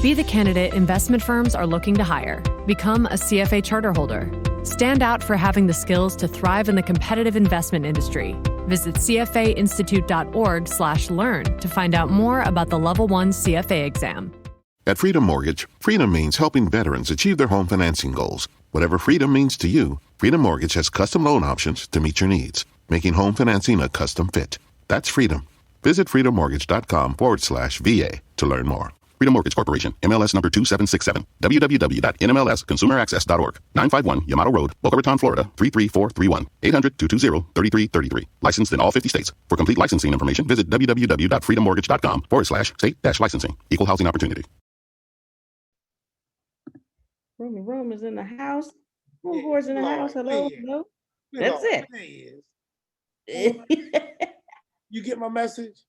Be the candidate investment firms are looking to hire. Become a CFA charter holder. Stand out for having the skills to thrive in the competitive investment industry. Visit cfainstitute.org/learn to find out more about the Level 1 CFA exam. At Freedom Mortgage, freedom means helping veterans achieve their home financing goals. Whatever freedom means to you, Freedom Mortgage has custom loan options to meet your needs, making home financing a custom fit. That's freedom. Visit freedommortgage.com/VA to learn more. Freedom Mortgage Corporation, MLS number 2767, www.nmlsconsumeraccess.org, 951 Yamato Road, Boca Raton, Florida, 33431, 800-220-3333. Licensed in all 50 states. For complete licensing information, visit www.freedommortgage.com/state-licensing. Equal housing opportunity. Room is in the house. Homeboy's in the house. Hello, hello. That's it. You get my message?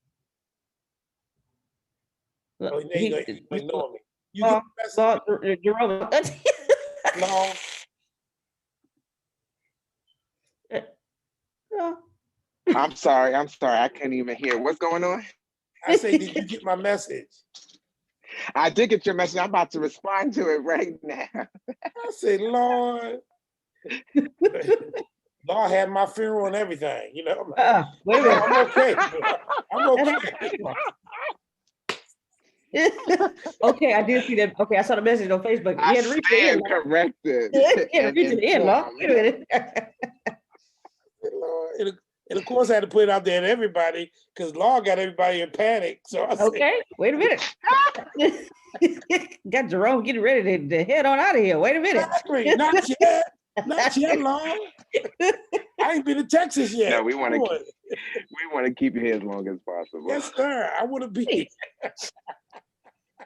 Oh, he ignore me. You get my message? Jerome. No. I'm sorry. I can't even hear. What's going on? I say, did you get my message? I did get your message. I'm about to respond to it right now. I said, Lord. Lord had my funeral and everything. You know, wait a minute. I'm okay. I'm okay. Okay, I did see that. Okay, I saw the message on Facebook. I stand corrected. Yeah, reach it in, Lord. Wait a minute. And of course, I had to put it out there to everybody because Law got everybody in panic. So I said, wait a minute. Got Jerome getting ready to head on out of here. Wait a minute. Not yet. Not yet, Law. I ain't been to Texas yet. No, we want to keep you here as long as possible. Yes, sir. I want to be.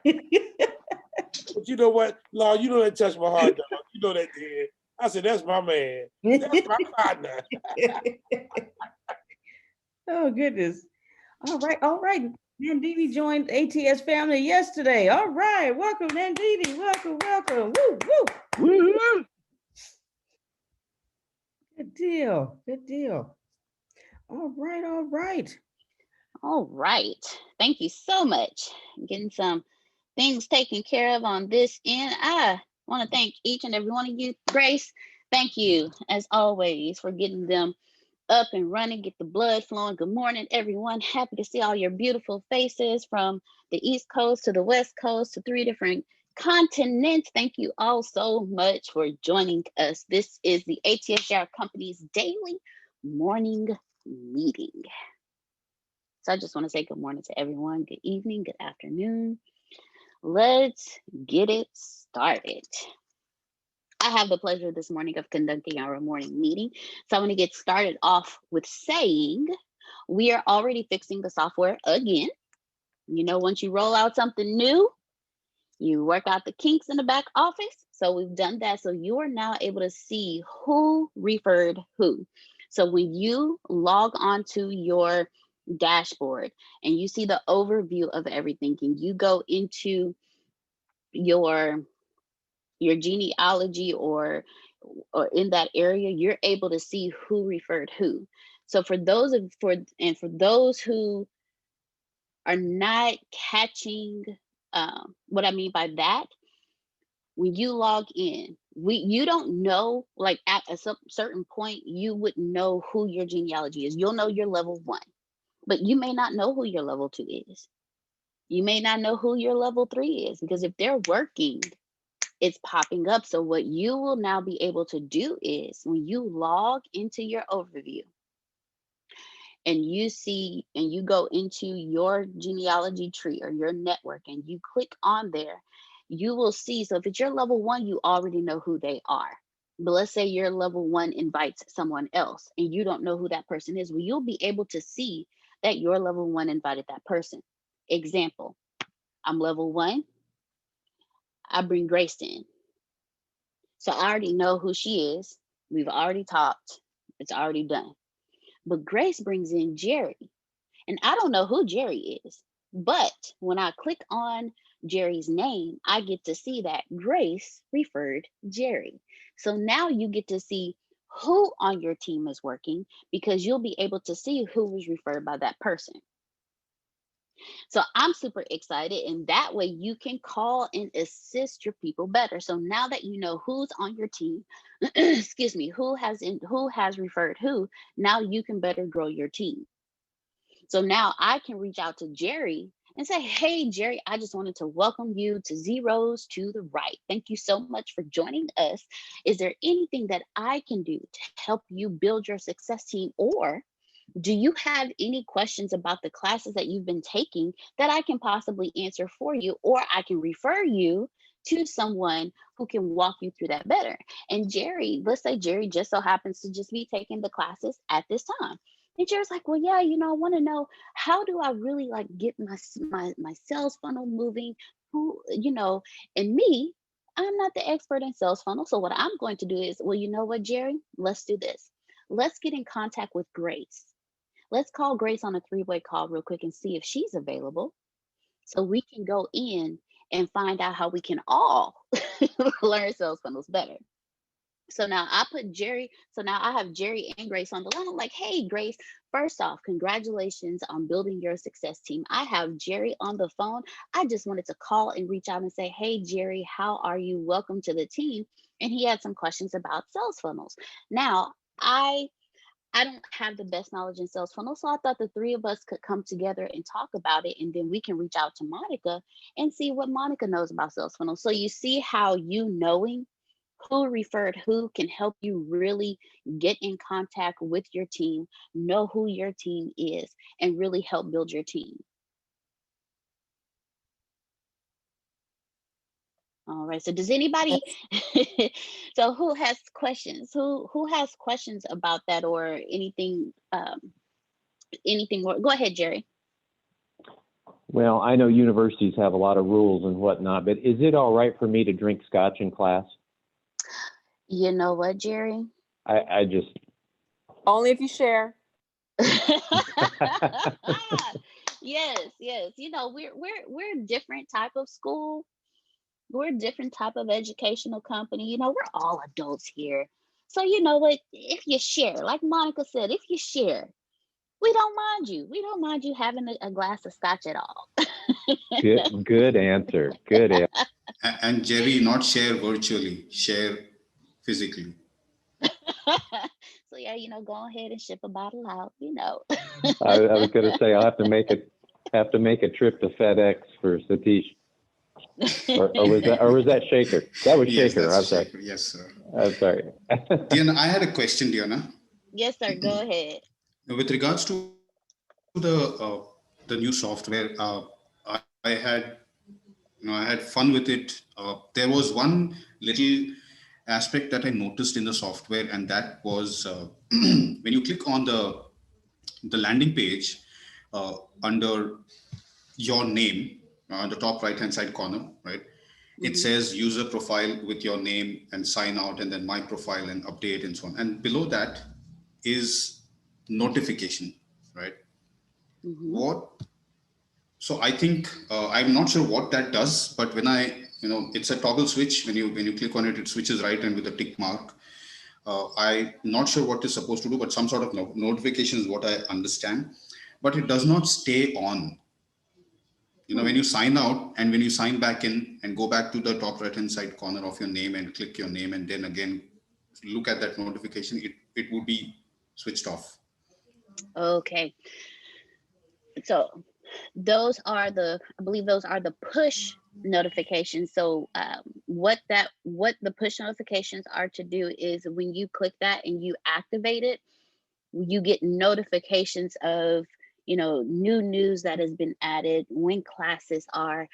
But you know what, Law, you know that touched my heart, dog. You know that did. I said, that's my man. That's my partner. Oh, goodness. All right. Nandini joined ATS family yesterday. All right. Welcome, Nandini. Welcome. Woo, woo. Woo. Good deal. All right. Thank you so much. Getting some things taken care of on this end. I want to thank each and every one of you. Grace, thank you as always for getting them up and running, get the blood flowing. Good morning, everyone. Happy to see all your beautiful faces from the East Coast to the West Coast to 3 different continents. Thank you all so much for joining us. This is the ATS Company's daily morning meeting. So I just want to say good morning to everyone. Good evening, good afternoon. Let's get it started. I have the pleasure this morning of conducting our morning meeting. So I want to get started off with saying we are already fixing the software again. You know, once you roll out something new, you work out the kinks in the back office. So we've done that. So you are now able to see who referred who. So when you log onto your dashboard and you see the overview of everything, and you go into your genealogy or in that area, you're able to see who referred who. So for those who are not catching what I mean by that, when you log in, you don't know, like at a certain point, you wouldn't know who your genealogy is. You'll know your level 1, but you may not know who your level 2 is. You may not know who your level 3 is, because if they're working, it's popping up. So what you will now be able to do is when you log into your overview and you see, and you go into your genealogy tree or your network and you click on there, you will see. So if it's your level 1, you already know who they are. But let's say your level 1 invites someone else and you don't know who that person is. Well, you'll be able to see that your level 1 invited that person. Example, I'm level 1. I bring Grace in. So I already know who she is. We've already talked. It's already done. But Grace brings in Jerry. And I don't know who Jerry is. But when I click on Jerry's name, I get to see that Grace referred Jerry. So now you get to see who on your team is working, because you'll be able to see who was referred by that person. So I'm super excited, and that way you can call and assist your people better. So now that you know who's on your team, excuse me, who has referred who, now you can better grow your team. So now I can reach out to Jerry and say, hey, Jerry, I just wanted to welcome you to Zeros to the Right. Thank you so much for joining us. Is there anything that I can do to help you build your success team? Or do you have any questions about the classes that you've been taking that I can possibly answer for you? Or I can refer you to someone who can walk you through that better. And Jerry, let's say Jerry just so happens to just be taking the classes at this time. And Jerry's like, well, yeah, I want to know, how do I really like get my sales funnel moving? Who, and me, I'm not the expert in sales funnel. So what I'm going to do is, well, you know what, Jerry, let's do this. Let's get in contact with Grace. Let's call Grace on a 3-way call real quick and see if she's available, so we can go in and find out how we can all learn sales funnels better. So now I have Jerry and Grace on the line. I'm like, hey, Grace, first off, congratulations on building your success team. I have Jerry on the phone. I just wanted to call and reach out and say, hey, Jerry, how are you? Welcome to the team. And he had some questions about sales funnels. Now, I don't have the best knowledge in sales funnels, so I thought the three of us could come together and talk about it, and then we can reach out to Monica and see what Monica knows about sales funnels. So you see how knowing who referred who can help you really get in contact with your team, know who your team is, and really help build your team. All right. So does anybody, so who has questions? Who has questions about that or anything, anything more? Go ahead, Jerry. Well, I know universities have a lot of rules and whatnot, but is it all right for me to drink scotch in class? You know what, Jerry? I just... Only if you share. Yes. We're a different type of school. We're a different type of educational company. We're all adults here. So you know what? If you share, like Monica said, if you share, we don't mind you. We don't mind you having a glass of scotch at all. Good answer. Good answer. And Jerry, not share virtually, share physically. So yeah, go ahead and ship a bottle out. I was going to say I'll have to make a trip to FedEx for Satish. or was that Shaker? That was Yes, Shaker. I'm sorry. Shaker. Yes, sir. I'm sorry. Diana, I had a question, Diana. Yes, sir. Go ahead. With regards to the new software, I had fun with it. There was one little aspect that I noticed in the software, and that was when you click on the landing page under your name on the top right hand side corner, right? It says user profile with your name and sign out, and then my profile and update and so on. And below that is notification, right? So I think I'm not sure what that does, but when it's a toggle switch. When you click on it, it switches right and with a tick mark. I'm not sure what it's supposed to do, but some sort of notification is what I understand. But it does not stay on. When you sign out and when you sign back in and go back to the top right hand side corner of your name and click your name and then again look at that notification, it would be switched off. Okay. So I believe those are the push notifications. So what the push notifications are to do is when you click that and you activate it, you get notifications of new news that has been added, when classes are.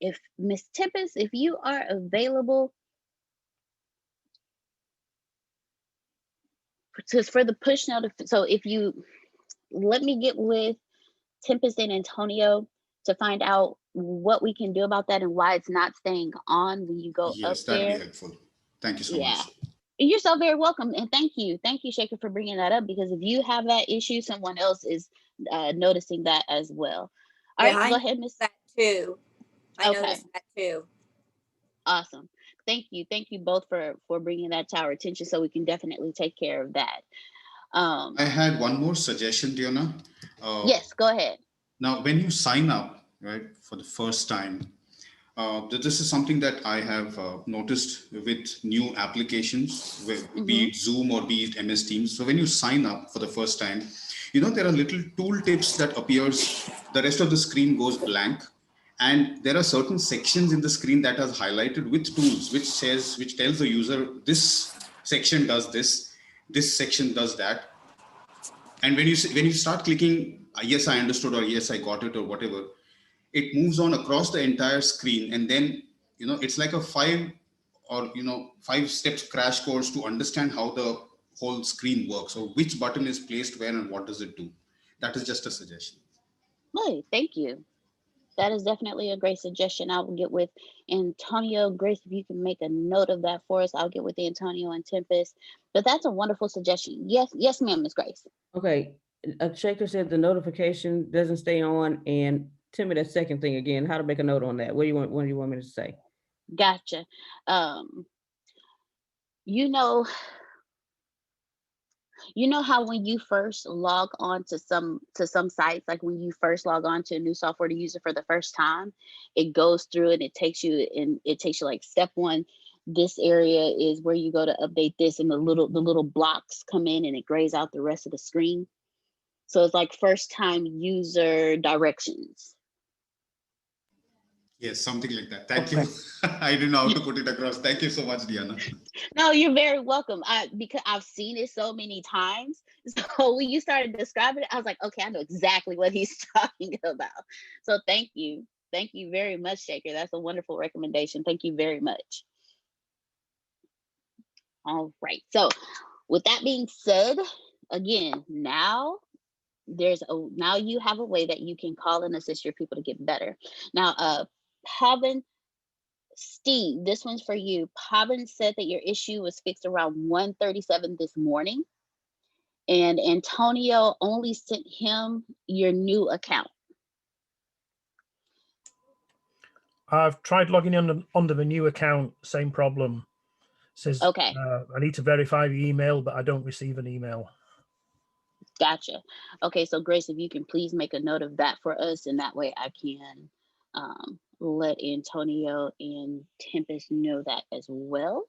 If Miss Tempest, if you are available for the push notification, so if you let me get with Tempest and Antonio to find out what we can do about that and why it's not staying on when you go up there. Yes, that'd be helpful. Thank you so much. You're so very welcome. And thank you, Shaker, for bringing that up, because if you have that issue, someone else is noticing that as well. All right, go ahead, Miss. That too. I noticed that too. Awesome. Thank you both for bringing that to our attention, so we can definitely take care of that. I had one more suggestion, Diana. Yes, go ahead. Now, when you sign up, right, for the first time, this is something that I have noticed with new applications, be it Zoom or be it MS Teams. So when you sign up for the first time, there are little tool tips that appears, the rest of the screen goes blank. And there are certain sections in the screen that are highlighted with tools, which tells the user, this section does this section does that. And when you start clicking, yes, I understood, or yes, I got it, or whatever, it moves on across the entire screen. And then, it's like a 5 steps crash course to understand how the whole screen works, or which button is placed where and what does it do. That is just a suggestion. Hey, thank you. That is definitely a great suggestion. I will get with Antonio. Grace, if you can make a note of that for us, I'll get with Antonio and Tempest. But that's a wonderful suggestion. Yes, ma'am, Miss Grace. Okay. Shaker said the notification doesn't stay on, and tell me that second thing again. How to make a note on that? What do you want me to say? Gotcha. You know how when you first log on to some sites, like when you first log on to a new software to use it for the first time, it goes through and it takes you like step one. This area is where you go to update this, and the little blocks come in and it grays out the rest of the screen. So it's like first time user directions. Yes, something like that. Thank you. I didn't know how to put it across. Thank you so much, Diana. No, you're very welcome. Because I've seen it so many times. So when you started describing it, I was like, okay, I know exactly what he's talking about. So thank you. Thank you very much, Shaker. That's a wonderful recommendation. Thank you very much. All right. So with that being said, again, now you have a way that you can call and assist your people to get better. Now, Pavan, Steve, this one's for you. Pavan said that your issue was fixed around 1:37 this morning, and Antonio only sent him your new account. I've tried logging in under the new account, same problem. It says, okay. I need to verify the email, but I don't receive an email. Gotcha. Okay, so Grace, if you can please make a note of that for us, and that way I can let Antonio and Tempest know that as well.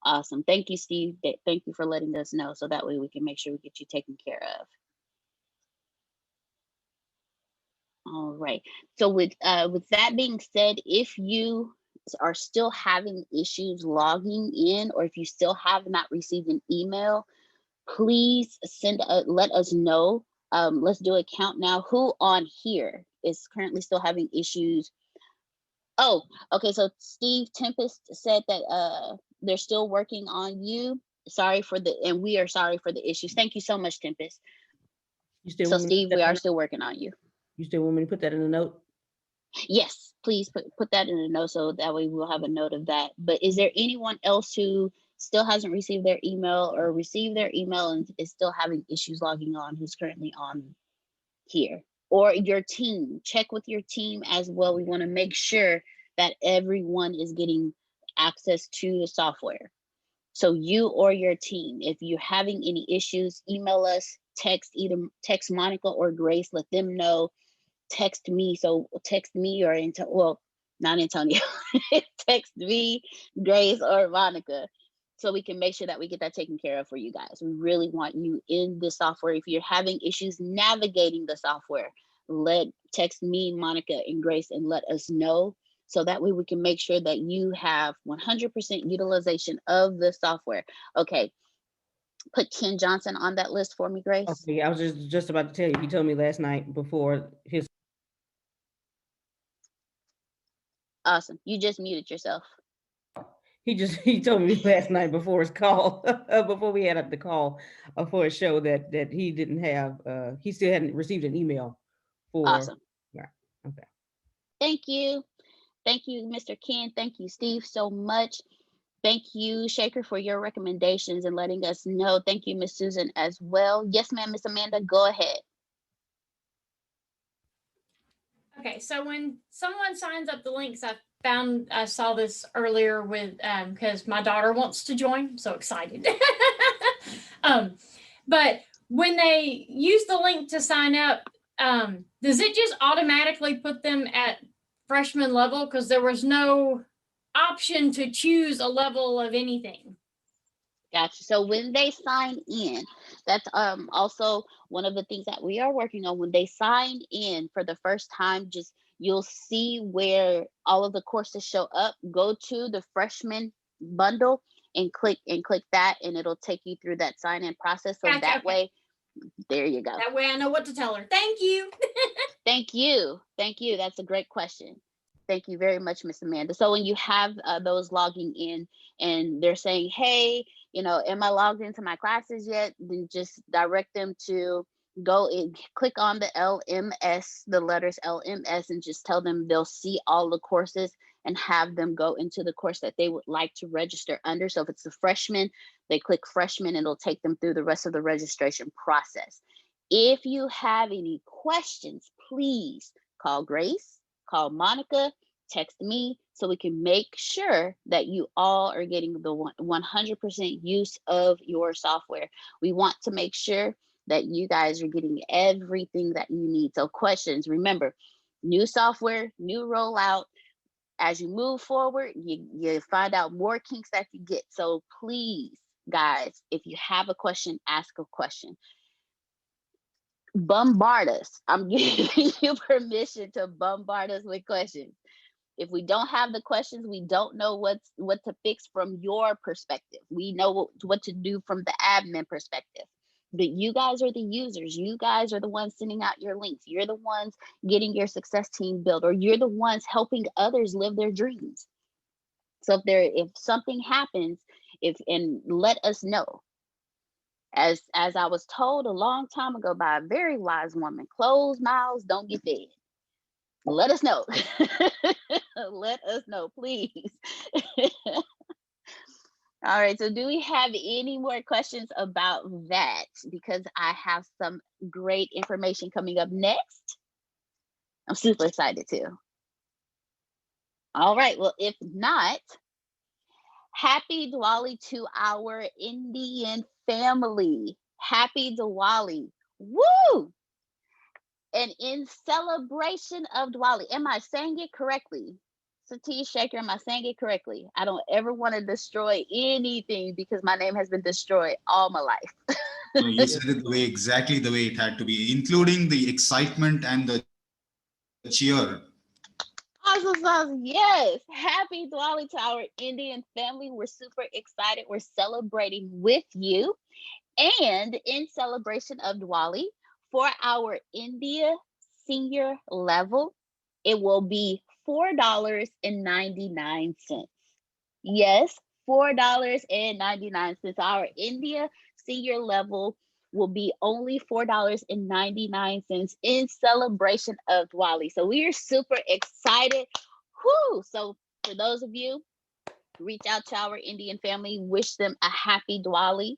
Awesome. Thank you, Steve. Thank you for letting us know, so that way we can make sure we get you taken care of. All right. So with that being said, if you are still having issues logging in, or if you still have not received an email, please let us know. Let's do a count now. Who on here is currently still having issues? Oh, okay. So Steve, Tempest said that they're still working on you. And we are sorry for the issues. Thank you so much, Tempest. So Steve, we are still working on you. You still want me to put that in a note? Yes, please put that in a note, so that way we'll have a note of that. But is there anyone else who still hasn't received their email, or received their email and is still having issues logging on, who's currently on here? Or your team, check with your team as well. We want to make sure that everyone is getting access to the software. So you or your team, if you're having any issues, email us, text Monica or Grace, let them know. Text me. So text me or not Antonio. Text me, Grace, or Monica, so we can make sure that we get that taken care of for you guys. We really want you in the software. If you're having issues navigating the software, text me, Monica, and Grace, and let us know, so that way we can make sure that you have 100% utilization of the software. Okay. Put Ken Johnson on that list for me, Grace. Okay, I was just about to tell you. He told me last night before his. Awesome. You just muted yourself. He told me last night before his call, before we had the call for a show, that he didn't have, he still hadn't received an email for. Awesome. Right. Okay. Thank you. Thank you, Mr. Ken. Thank you, Steve, so much. Thank you, Shaker, for your recommendations and letting us know. Thank you, Miss Susan, as well. Yes, ma'am, Miss Amanda, go ahead. Okay, so when someone signs up the links, I saw this earlier with because my daughter wants to join. I'm so excited. But when they use the link to sign up, does it just automatically put them at freshman level? Because there was no option to choose a level of anything. Gotcha. So when they sign in, that's also one of the things that we are working on. When they sign in for the first time, just you'll see where all of the courses show up. Go to the freshman bundle and click that, and it'll take you through that sign-in process. So Gotcha, that okay. way, there you go. That way I know what to tell her. Thank you. Thank you. Thank you. That's a great question. Thank you very much, Miss Amanda. So when you have those logging in and they're saying, hey, you know, am I logged into my classes yet? Then just direct them to go and click on the LMS, the letters LMS, and just tell them they'll see all the courses and have them go into the course that they would like to register under. So if it's a freshman, they click freshman and it'll take them through the rest of the registration process. If you have any questions, please call Grace, call Monica, text me, so we can make sure that you all are getting the 100% use of your software. We want to make sure that you guys are getting everything that you need. So questions, remember, new software, new rollout. As you move forward, you find out more kinks that you get. So please, guys, if you have a question, ask a question. Bombard us. I'm giving you permission to bombard us with questions. If we don't have the questions, we don't know what to fix from your perspective. We know what to do from the admin perspective. But you guys are the users. You guys are the ones sending out your links. You're the ones getting your success team built, or you're the ones helping others live their dreams. So if something happens, and let us know. As I was told a long time ago by a very wise woman, closed mouths don't get fed. Let us know. Let us know, please. All right, so do we have any more questions about that? Because I have some great information coming up next. I'm super excited too. All right, well, if not, happy Diwali to our Indian family. Happy Diwali. Woo! And in celebration of Diwali, am I saying it correctly? Satish Shaker, am I saying it correctly? I don't ever want to destroy anything because my name has been destroyed all my life. No, you said it exactly the way it had to be, including the excitement and the cheer. Awesome. Yes. Happy Diwali to our Indian family. We're super excited. We're celebrating with you. And in celebration of Diwali, for our India senior level, it will be $4.99. Yes, $4.99. Our India senior level will be only $4.99 in celebration of Diwali. So we are super excited. Whoo! So for those of you, reach out to our Indian family, wish them a happy Diwali,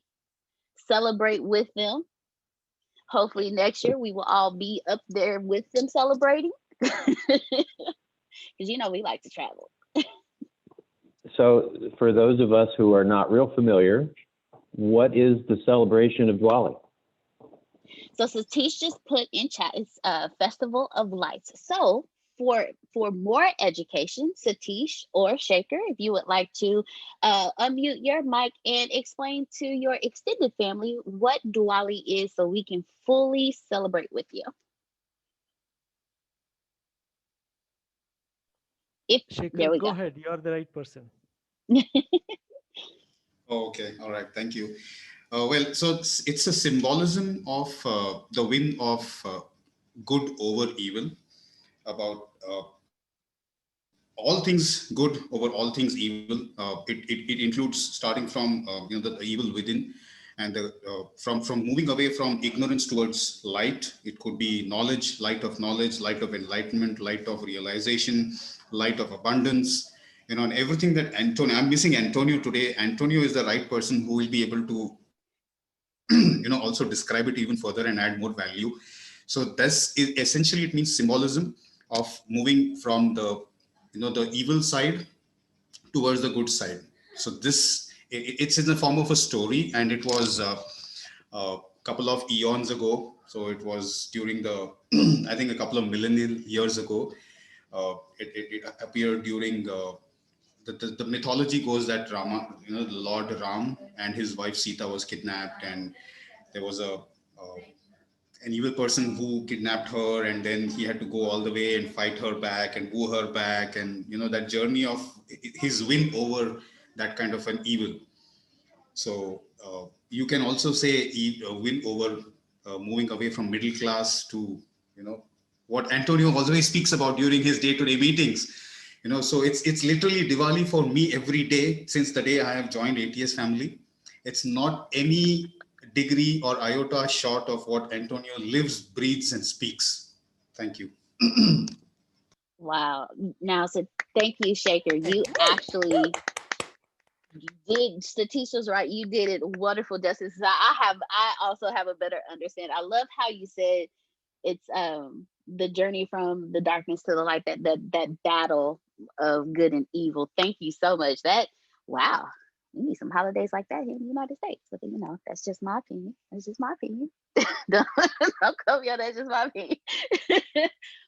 celebrate with them. Hopefully next year we will all be up there with them celebrating. Because you know we like to travel. So for those of us who are not real familiar, what is the celebration of Diwali? So Satish just put in chat, it's a Festival of Lights. So for more education, Satish or Shaker, if you would like to unmute your mic and explain to your extended family what Diwali is so we can fully celebrate with you. Shaker, go ahead. You are the right person. Okay, all right, thank you. Well, so it's a symbolism of the win of good over evil, about all things good over all things evil. It includes starting from the evil within, and from moving away from ignorance towards light. It could be knowledge, light of enlightenment, light of realization, light of abundance. And everything that Antonio, I'm missing Antonio today. Antonio is the right person who will be able to also describe it even further and add more value. So this is essentially, it means symbolism of moving from the evil side towards the good side. So this it's in the form of a story, and it was couple of eons ago. So it was during the, I think a couple of millennial years ago. It appeared during the mythology goes that Rama, the Lord Ram and his wife Sita was kidnapped, and there was an evil person who kidnapped her, and then he had to go all the way and fight her back and woo her back, and that journey of his win over that kind of an evil. So you can also say win over moving away from middle class to what Antonio always speaks about during his day-to-day meetings. So it's literally Diwali for me every day since the day I have joined ATS family. It's not any degree or iota short of what Antonio lives, breathes, and speaks. Thank you. Wow. Now, so thank you, Shaker. You actually did, Satish was right. You did it wonderful justice. I also have a better understanding. I love how you said it's the journey from the darkness to the light, that battle of good and evil. Thank you so much. Wow. We need some holidays like that here in the United States. But that's just my opinion. That's just my opinion. Don't come here. That's just my opinion.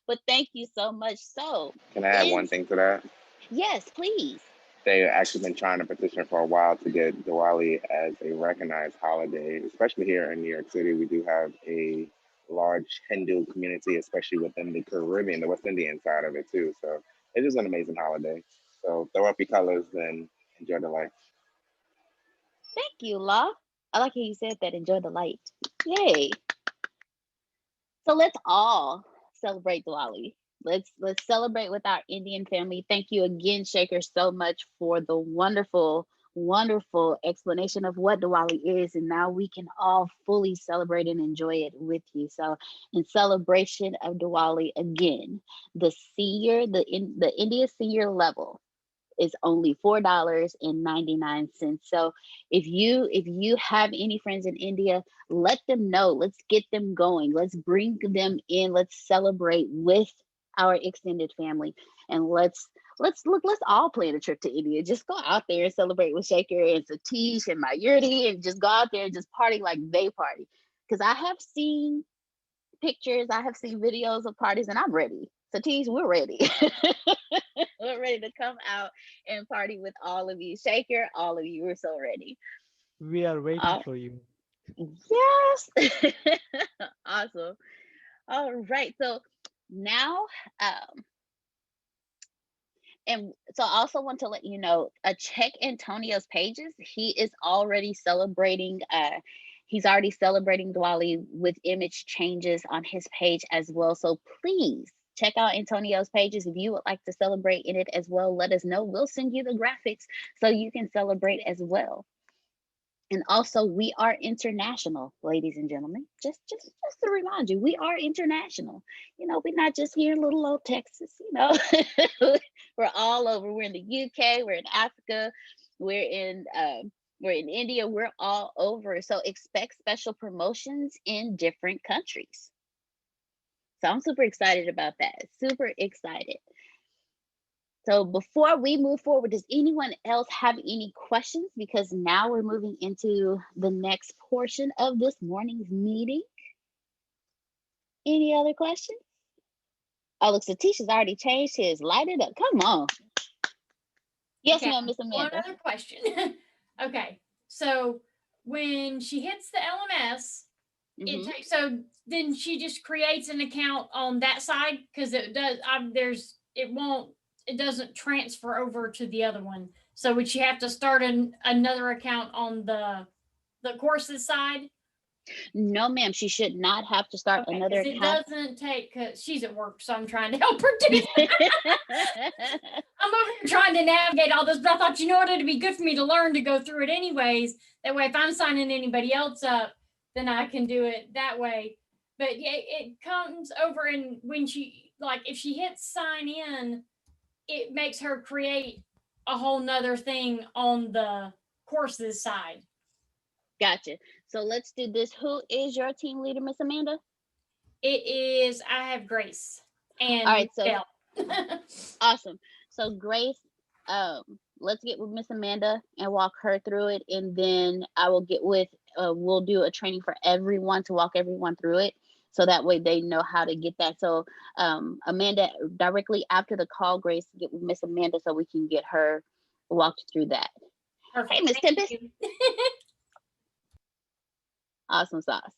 But thank you so much. So Can I add one thing to that? Yes, please. They've actually been trying to petition for a while to get Diwali as a recognized holiday, especially here in New York City. We do have a large Hindu community, especially within the Caribbean, the West Indian side of it too. So it is an amazing holiday. So throw up your colors and enjoy the light. Thank you, La. I like how you said that. Enjoy the light. Yay. So let's all celebrate Diwali. Let's celebrate with our Indian family. Thank you again, Shaker, so much for the wonderful explanation of what Diwali is, and now we can all fully celebrate and enjoy it with you. So in celebration of Diwali, again, the India senior level is only $4.99. So if you have any friends in India, let them know. Let's get them going. Let's bring them in. Let's celebrate with our extended family, and let's all plan a trip to India. Just go out there and celebrate with Shaker and Satish and Mayurti, and just go out there and just party like they party. Because I have seen pictures, I have seen videos of parties, and I'm ready. Satish, we're ready. We're ready to come out and party with all of you. Shaker, all of you, we're so ready. We are waiting for you. Yes. Awesome. All right. So now, and so I also want to let you know, check Antonio's pages. He's already celebrating Diwali with image changes on his page as well. So please check out Antonio's pages. If you would like to celebrate in it as well, let us know. We'll send you the graphics so you can celebrate as well. And also, we are international, ladies and gentlemen. Just to remind you, we are international. We're not just here in little old Texas. We're all over. We're in the UK. We're in Africa. We're in India. We're all over. So expect special promotions in different countries. So I'm super excited about that. Super excited. So before we move forward, does anyone else have any questions? Because now we're moving into the next portion of this morning's meeting. Any other questions? Oh, look, Satish has already changed his. Light it up. Come on. Yes, ma'am, Miss Amanda. One other question. Okay, so when she hits the LMS, it takes, so then she just creates an account on that side, because it does. It doesn't transfer over to the other one. So would she have to start another account on the courses side? No, ma'am, she should not have to start another account. It doesn't take, because she's at work, so I'm trying to help her do that. I'm over here trying to navigate all this, but I thought, it'd be good for me to learn to go through it anyways. That way, if I'm signing anybody else up, then I can do it that way. But yeah, it comes over, and when if she hits sign in, it makes her create a whole nother thing on the courses side. Gotcha. So let's do this. Who is your team leader, Miss Amanda? I have Grace. And all right, so awesome. So Grace, let's get with Miss Amanda and walk her through it, and then I will get with we'll do a training for everyone to walk everyone through it. So that way they know how to get that. So Amanda, directly after the call, Grace, get with Miss Amanda so we can get her walked through that. Perfect. Hey, Miss Thank Tempest. you. Awesome sauce.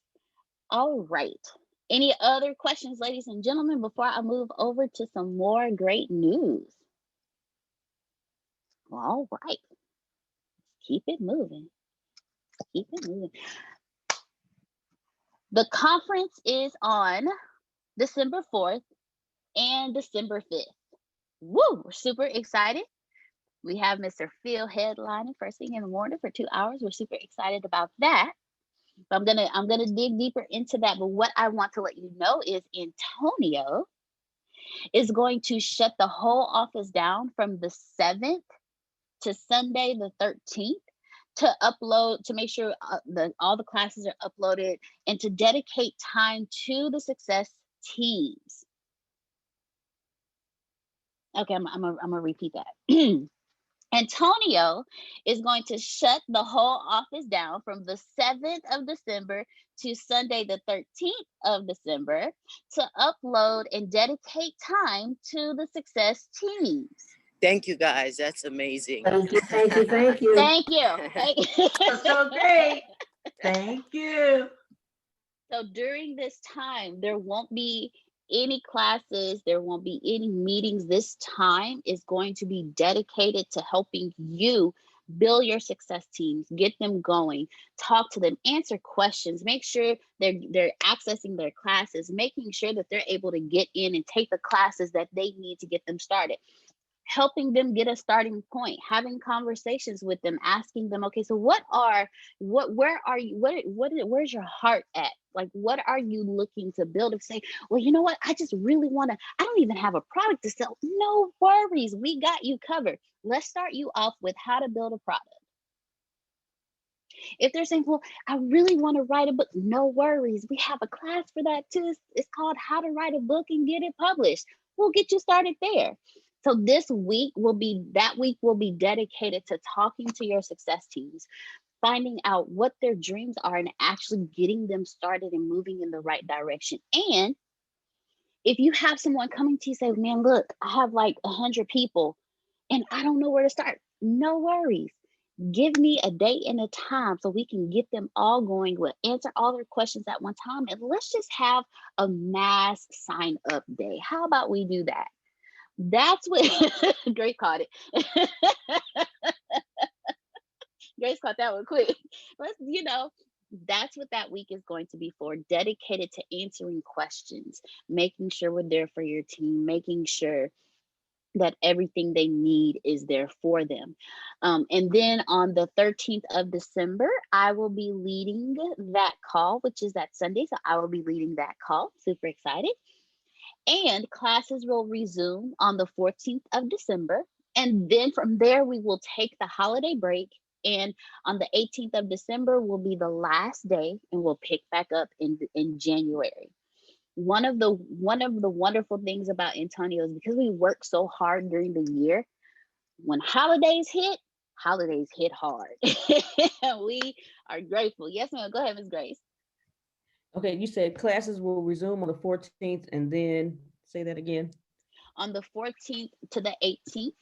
All right. Any other questions, ladies and gentlemen, before I move over to some more great news? All right. Keep it moving. Keep it moving. The conference is on December 4th and December 5th. Woo! We're super excited. We have Mr. Phil headlining first thing in the morning for 2 hours. We're super excited about that. But I'm gonna dig deeper into that. But what I want to let you know is Antonio is going to shut the whole office down from the 7th to Sunday the 13th to upload, to make sure all the classes are uploaded and to dedicate time to the success teams. Okay, I'm gonna repeat that. Antonio is going to shut the whole office down from the 7th of December to Sunday, the 13th of December to upload and dedicate time to the success teams. Thank you, guys. That's amazing. Thank you, thank you, thank you. Thank you. That's so great. Thank you. So during this time, there won't be any classes, there won't be any meetings. This time is going to be dedicated to helping you build your success teams, get them going, talk to them, answer questions, make sure they're accessing their classes, making sure that they're able to get in and take the classes that they need to get them started. Helping them get a starting point, having conversations with them, asking them, okay, so where's your heart at? Like, what are you looking to build? If say, well, you know what, I just really I don't even have a product to sell. No worries, we got you covered. Let's start you off with how to build a product. If they're saying, well, I really want to write a book, no worries. We have a class for that too. It's called How to Write a Book and Get It Published. We'll get you started there. So this week will be dedicated to talking to your success teams, finding out what their dreams are and actually getting them started and moving in the right direction. And if you have someone coming to you say, man, look, I have like 100 people and I don't know where to start. No worries. Give me a date and a time so we can get them all going. We'll answer all their questions at one time. And let's just have a mass sign up day. How about we do that? That's what Grace caught it. Grace caught that one quick. That's what that week is going to be for, dedicated to answering questions, making sure we're there for your team, making sure that everything they need is there for them. And then on the 13th of December, I will be leading that call, which is that Sunday. So I will be leading that call. Super excited. And classes will resume on the 14th of December. And then from there, we will take the holiday break. And on the 18th of December will be the last day, and we'll pick back up in January. One of the wonderful things about Antonio is because we work so hard during the year, when holidays hit hard. We are grateful. Yes, ma'am. Go ahead, Ms. Grace. Okay, you said classes will resume on the 14th and then say that again. On the 14th to the 18th.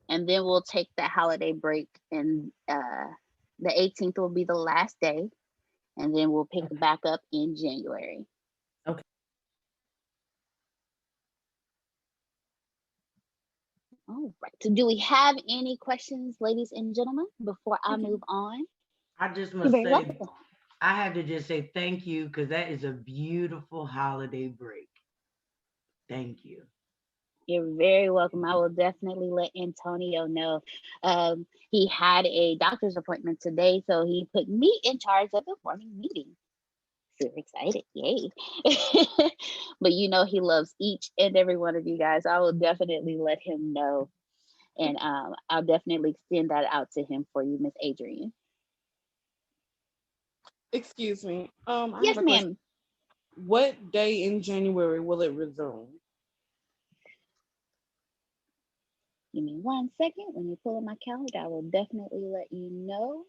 And then we'll take that holiday break, and the 18th will be the last day, and then we'll pick back up in January. Okay. All right. So do we have any questions, ladies and gentlemen, before I move on? I just must say, I had to just say thank you, because that is a beautiful holiday break. Thank you. You're very welcome. I will definitely let Antonio know. He had a doctor's appointment today, so he put me in charge of the morning meeting. Super excited. Yay. But he loves each and every one of you guys. I will definitely let him know. And I'll definitely extend that out to him for you, Miss Adrienne. Excuse me. Yes, ma'am. What day in January will it resume? Give me 1 second. When you pull up my calendar, I will definitely let you know.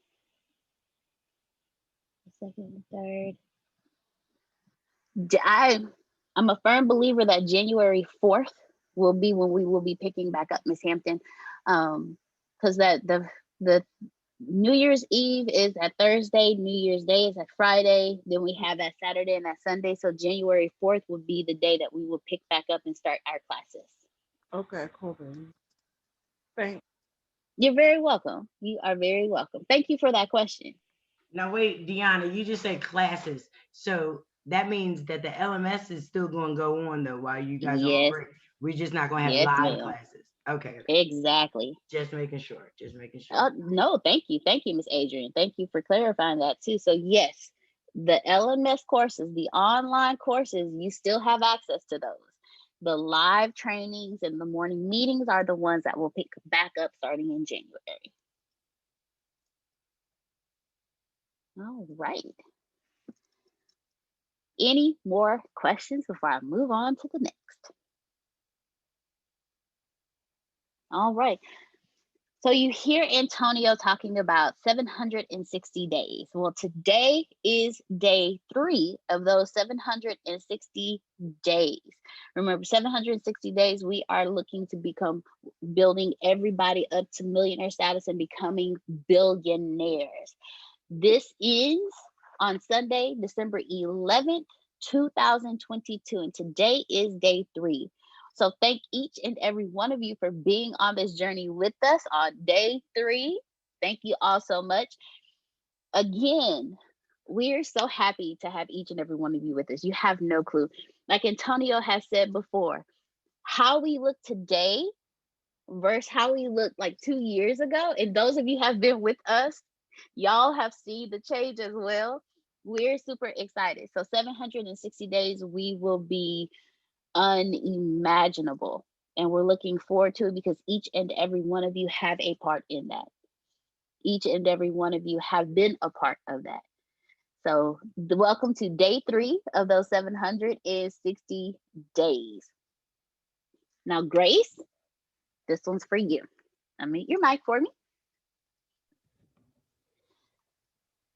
The second, third. I'm a firm believer that January 4th will be when we will be picking back up, Miss Hampton. Because the New Year's Eve is at Thursday, New Year's Day is at Friday, then we have that Saturday and that Sunday. So January 4th would be the day that we will pick back up and start our classes. Okay, cool. Thanks. You're very welcome. You are very welcome. Thank you for that question. Now wait, Deanna, you just said classes. So that means that the LMS is still going to go on though while you guys are on Yes. break. We're just not going to have Yes, live ma'am. classes. Okay. Exactly. Just making sure. Just making sure. No, thank you. Thank you, Miss Adrian. Thank you for clarifying that too. So yes, the LMS courses, the online courses, you still have access to those. The live trainings and the morning meetings are the ones that will pick back up starting in January. All right. Any more questions before I move on to the next? All right. So you hear Antonio talking about 760 days. Well, today is day 3 of those 760 days. Remember, 760 days, we are looking to become building everybody up to millionaire status and becoming billionaires. This is on Sunday, December 11th, 2022, and today is day 3. So thank each and every one of you for being on this journey with us on day 3. Thank you all so much. Again, we're so happy to have each and every one of you with us. You have no clue. Like Antonio has said before, how we look today versus how we looked like 2 years ago. And those of you have been with us, y'all have seen the change as well. We're super excited. So 760 days, we will be unimaginable. And we're looking forward to it because each and every one of you have a part in that. Each and every one of you have been a part of that. So welcome to day 3 of those 760 days. Now, Grace, this one's for you. Unmute your mic for me.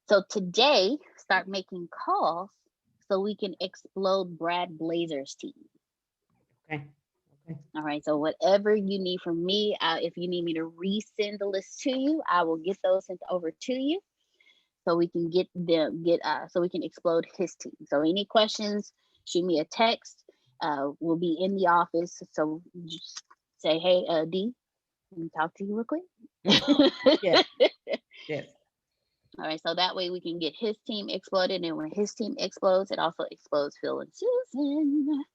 So today, start making calls so we can explode Brad Blazer's team. Okay. All right, so whatever you need from me, if you need me to resend the list to you, I will get those sent over to you so we can so we can explode his team. So any questions, shoot me a text. We'll be in the office. So just say, hey, D, let me talk to you real quick. Yes. Yes. All right, so that way we can get his team exploded, and when his team explodes, it also explodes Phil and Susan.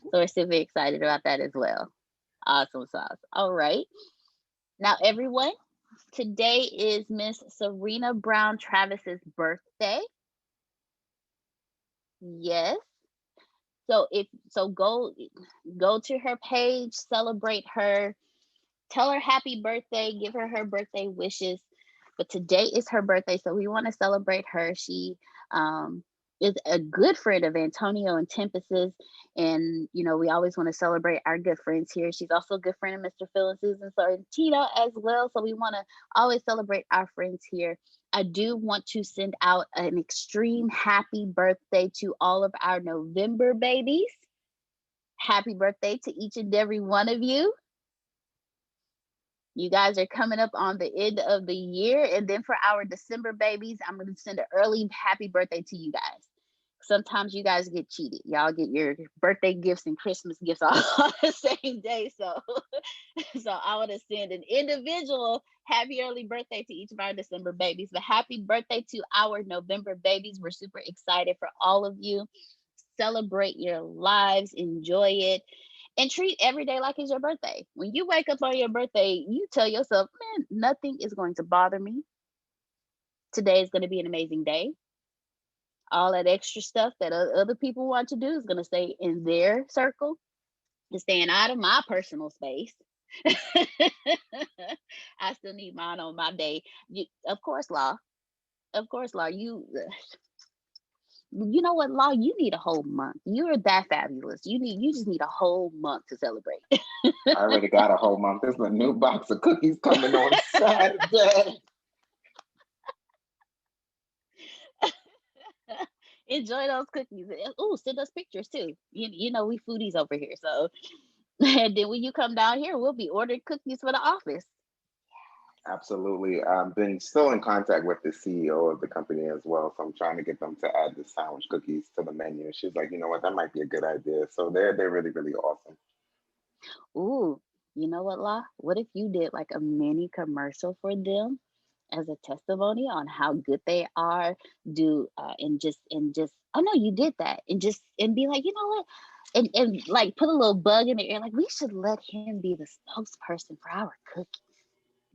So we're super excited about that as well. Awesome sauce. All right. Now, everyone, today is Miss Serena Brown Travis's birthday. Yes. So go to her page, celebrate her, tell her happy birthday, give her her birthday wishes. But today is her birthday, so we want to celebrate her. She is a good friend of Antonio and Tempest's, and we always want to celebrate our good friends here. She's also a good friend of Mr. Phil and Susan Sorrentino as well, so we want to always celebrate our friends here. I do want to send out an extreme happy birthday to all of our November babies. Happy birthday to each and every one of you. You guys are coming up on the end of the year. And then for our December babies, I'm going to send an early happy birthday to you guys. Sometimes you guys get cheated. Y'all get your birthday gifts and Christmas gifts all on the same day. So I want to send an individual happy early birthday to each of our December babies. But happy birthday to our November babies. We're super excited for all of you. Celebrate your lives. Enjoy it. And treat every day like it's your birthday. When you wake up on your birthday, you tell yourself, man, nothing is going to bother me. Today is going to be an amazing day. All that extra stuff that other people want to do is going to stay in their circle. It's staying out of my personal space. I still need mine on my day. Of course, Law. You You know what, Law? You need a whole month. You're that fabulous. You just need a whole month to celebrate. I already got a whole month. There's a new box of cookies coming on Saturday. Enjoy those cookies. Oh, send us pictures too. You know we foodies over here. So, and then when you come down here, we'll be ordering cookies for the office. Absolutely. I've been still in contact with the CEO of the company as well. So I'm trying to get them to add the sandwich cookies to the menu. She's like, you know what, that might be a good idea. So they're really, really awesome. Ooh, you know what, La? What if you did like a mini commercial for them as a testimony on how good they are? And just oh no, you did that, and be like, you know what? And like put a little bug in the air, like we should let him be the spokesperson for our cookies.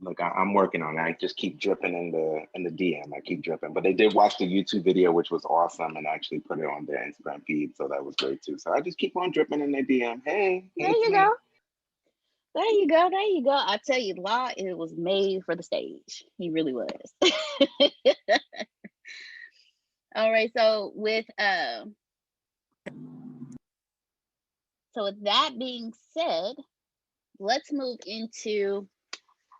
Look, I'm working on it. I just keep dripping in the DM. I keep dripping. But they did watch the YouTube video, which was awesome, and actually put it on their Instagram feed. So that was great too. So I just keep on dripping in their DM. Hey, There you go. There you go. There you go. I tell you, Law, it was made for the stage. He really was. All right. So with that being said, let's move into.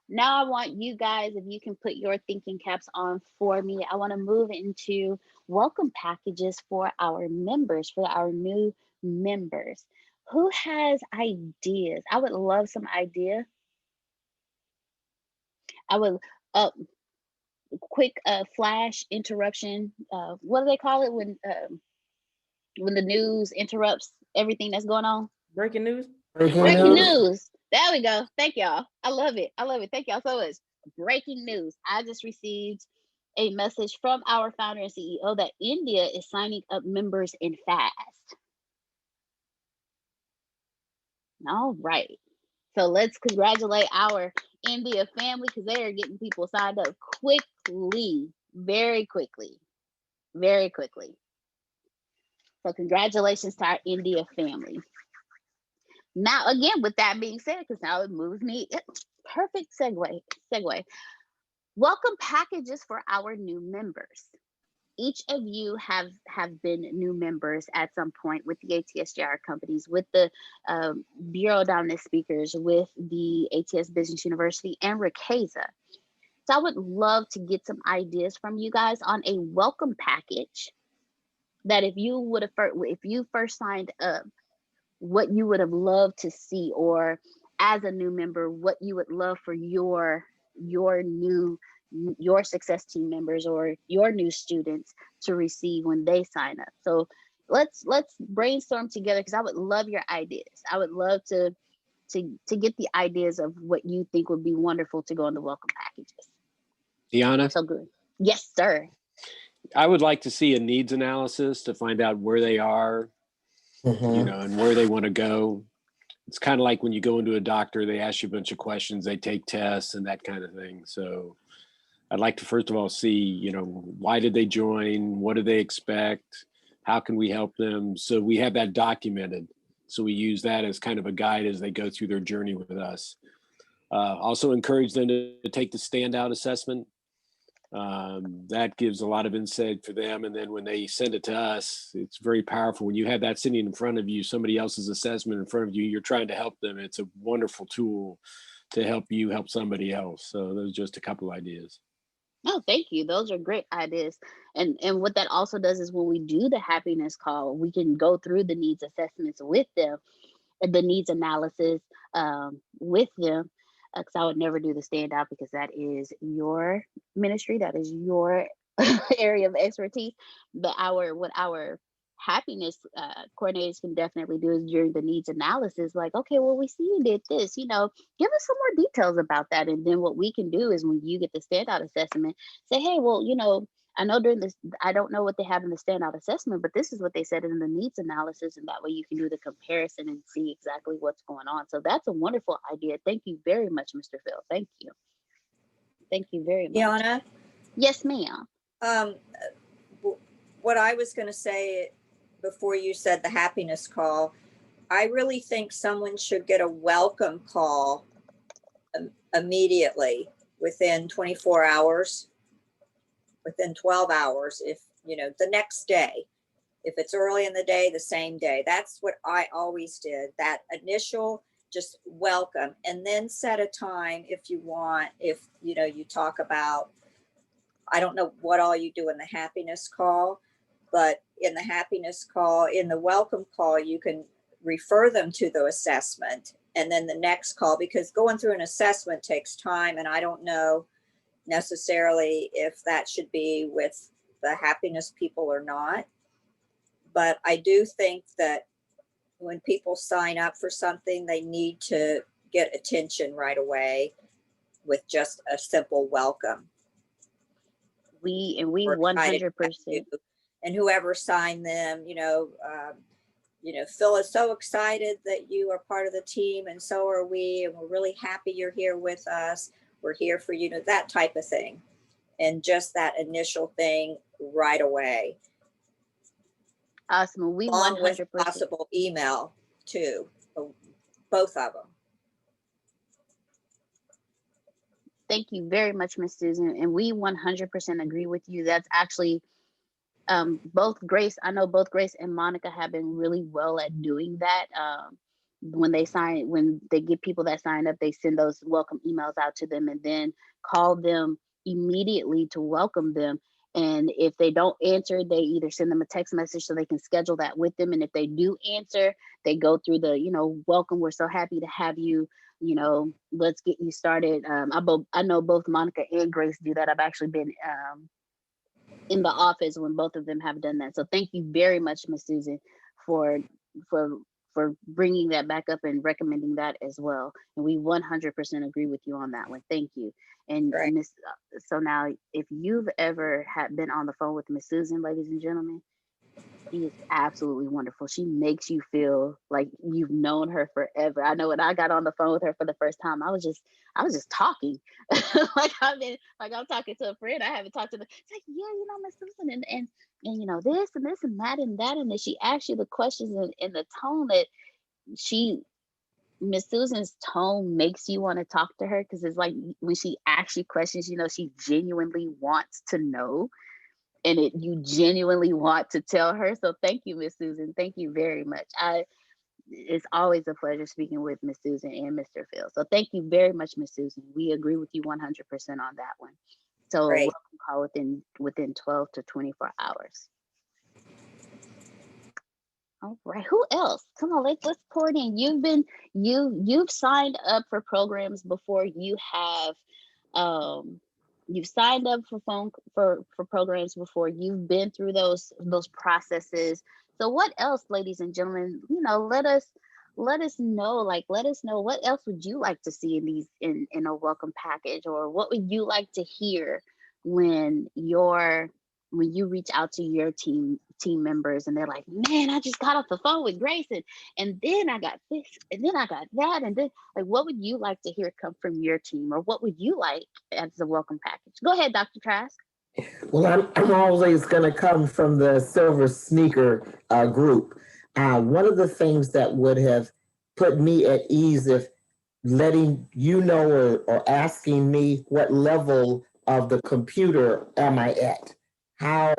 Now I want you guys, if you can put your thinking caps on for me, I want to move into welcome packages for our members, for our new members. Who has ideas? I would love some idea. I would, quick flash interruption. What do they call it when the news interrupts everything that's going on? Breaking news. Breaking news. There we go. Thank y'all. I love it. I love it. Thank y'all so much. Breaking news. I just received a message from our founder and CEO that India is signing up members in fast. All right. So let's congratulate our India family because they are getting people signed up quickly, very quickly, very quickly. So congratulations to our India family. Now, again, with that being said, because now it moves me, perfect segue. Welcome packages for our new members. Each of you have been new members at some point with the ATSJR companies, with the Bureau Dominant Speakers, with the ATS Business University, and Ricasa. So I would love to get some ideas from you guys on a welcome package that if you first signed up, what you would have loved to see, or as a new member, what you would love for your success team members or your new students to receive when they sign up. So let's brainstorm together because I would love your ideas. I would love to get the ideas of what you think would be wonderful to go in the welcome packages. Deanna? So good. Yes, sir. I would like to see a needs analysis to find out where they are, and where they want to go. It's kind of like when you go into a doctor, they ask you a bunch of questions, they take tests and that kind of thing. So I'd like to first of all see, why did they join? What do they expect? How can we help them? So we have that documented. So we use that as kind of a guide as they go through their journey with us. Also encourage them to take the standout assessment. That gives a lot of insight for them. And then when they send it to us, it's very powerful. When you have that sitting in front of you, somebody else's assessment in front of you, you're trying to help them. It's a wonderful tool to help you help somebody else. So those are just a couple ideas. Oh, thank you. Those are great ideas. And what that also does is when we do the happiness call, we can go through the needs assessments with them, the needs analysis with them. Because I would never do the standout because that is your ministry, that is your area of expertise. But what our happiness coordinators can definitely do is during the needs analysis, like, okay, well, we see you did this, give us some more details about that. And then what we can do is when you get the standout assessment, say, hey, well, I know during this, I don't know what they have in the standout assessment, but this is what they said in the needs analysis. And that way you can do the comparison and see exactly what's going on. So that's a wonderful idea. Thank you very much, Mr. Phil. Thank you. Thank you very much. Deanna? Yes, ma'am. What I was going to say before you said the happiness call, I really think someone should get a welcome call immediately within 24 hours. Within 12 hours, if the next day, If it's early in the day, the same day. That's what I always did. That initial just welcome, and then set a time if you want. If you talk about, I don't know what all you do in the happiness call, but in the happiness call, in the welcome call, you can refer them to the assessment, and then the next call, because going through an assessment takes time, and I don't know necessarily if that should be with the happiness people or not. But I do think that when people sign up for something, they need to get attention right away with just a simple welcome. We We're excited to have 100%. you. And whoever signed them, Phil is so excited that you are part of the team, and so are we, and we're really happy you're here with us. We're here for you, that type of thing. And just that initial thing right away. Awesome. We Along 100%. with possible email too, both of them. Thank you very much, Miss Susan. And we 100% agree with you. That's actually both Grace, I know both Grace and Monica have been really well at doing that. When they get people that sign up, they send those welcome emails out to them and then call them immediately to welcome them. And if they don't answer, they either send them a text message so they can schedule that with them. And if they do answer, they go through the, welcome, we're so happy to have you, let's get you started. I know both Monica and Grace do that. I've actually been in the office when both of them have done that. So thank you very much, Miss Susan, for bringing that back up and recommending that as well. And we 100% agree with you on that one. Thank you. And right. So now, if you've ever been on the phone with Miss Susan, ladies and gentlemen, she is absolutely wonderful. She makes you feel like you've known her forever. I know when I got on the phone with her for the first time, I was just talking like I'm talking to a friend. I haven't talked to them. It's like, yeah, Miss Susan, and this and this and that and that, and then she asks you the questions in the tone that Miss Susan's tone makes you want to talk to her, because it's like when she asks you questions, she genuinely wants to know. And you genuinely want to tell her. So thank you, Miss Susan. Thank you very much. It's always a pleasure speaking with Miss Susan and Mr. Phil. So thank you very much, Miss Susan. We agree with you 100% on that one. So Great. Welcome call within 12 to 24 hours. All right. Who else? Come on, let's pour it in. You've signed up for programs before. You've signed up for programs before. You've been through those processes. So what else, ladies and gentlemen, let us know, let us know what else would you like to see in a welcome package, or what would you like to hear when you reach out to your team members and they're like, man, I just got off the phone with Grace and then I got this and then I got that, and then what would you like to hear come from your team, or what would you like as a welcome package? Go ahead, Dr. Trask. Well, I'm always going to come from the Silver Sneaker group. One of the things that would have put me at ease if letting you know or asking me what level of the computer am I at? How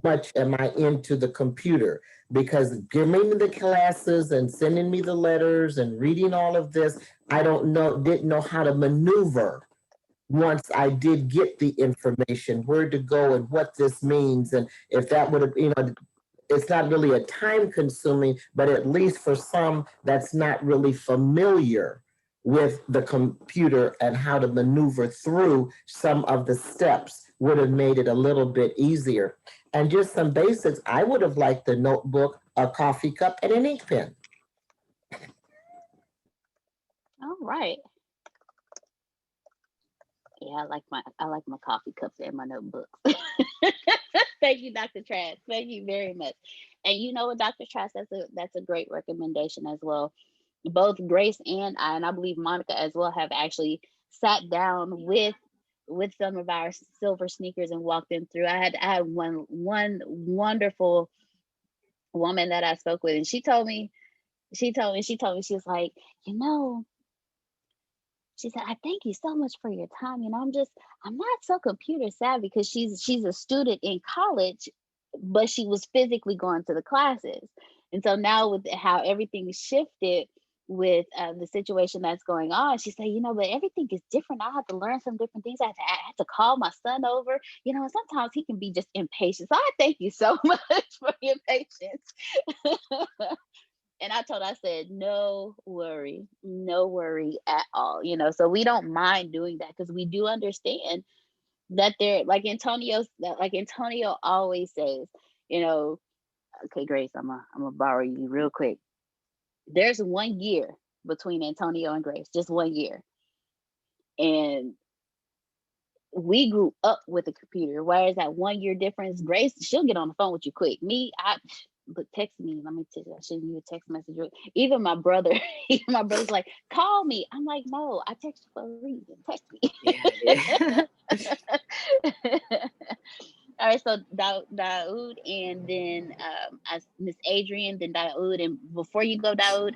much am I into the computer? Because giving me the classes and sending me the letters and reading all of this, didn't know how to maneuver. Once I did get the information, where to go and what this means, and if that would have, it's not really a time consuming, but at least for some that's not really familiar with the computer and how to maneuver through some of the steps, would have made it a little bit easier. And just some basics, I would have liked a notebook, a coffee cup, and an ink pen. All right. Yeah, I like my coffee cups and my notebooks. Thank you, Dr. Trask. Thank you very much. And you know what, Dr. Trask, that's a great recommendation as well. Both Grace and I believe Monica as well, have actually sat down with some of our silver sneakers and walked them through. I had one wonderful woman that I spoke with, and she told me, she was like, she said, I thank you so much for your time. I'm not so computer savvy, because she's a student in college, but she was physically going to the classes. And so now with how everything shifted with the situation that's going on, she said, but everything is different. I have to learn some different things. I have to call my son over, and sometimes he can be just impatient. So I thank you so much for your patience. And I told her, I said, no worry at all. So we don't mind doing that because we do understand that they're like Antonio always says, okay, Grace, I'm gonna borrow you real quick. There's 1 year between Antonio and Grace, just 1 year. And we grew up with a computer. Whereas that 1 year difference, Grace, she'll get on the phone with you quick. Me, text me. Let me tell you, I send you a text message. Even my brother, my brother's like, call me. I'm like, no, I text you for a reason. Text me. Yeah. All right, so Daoud, and then Miss Adrian, then Daoud. And before you go, Daoud,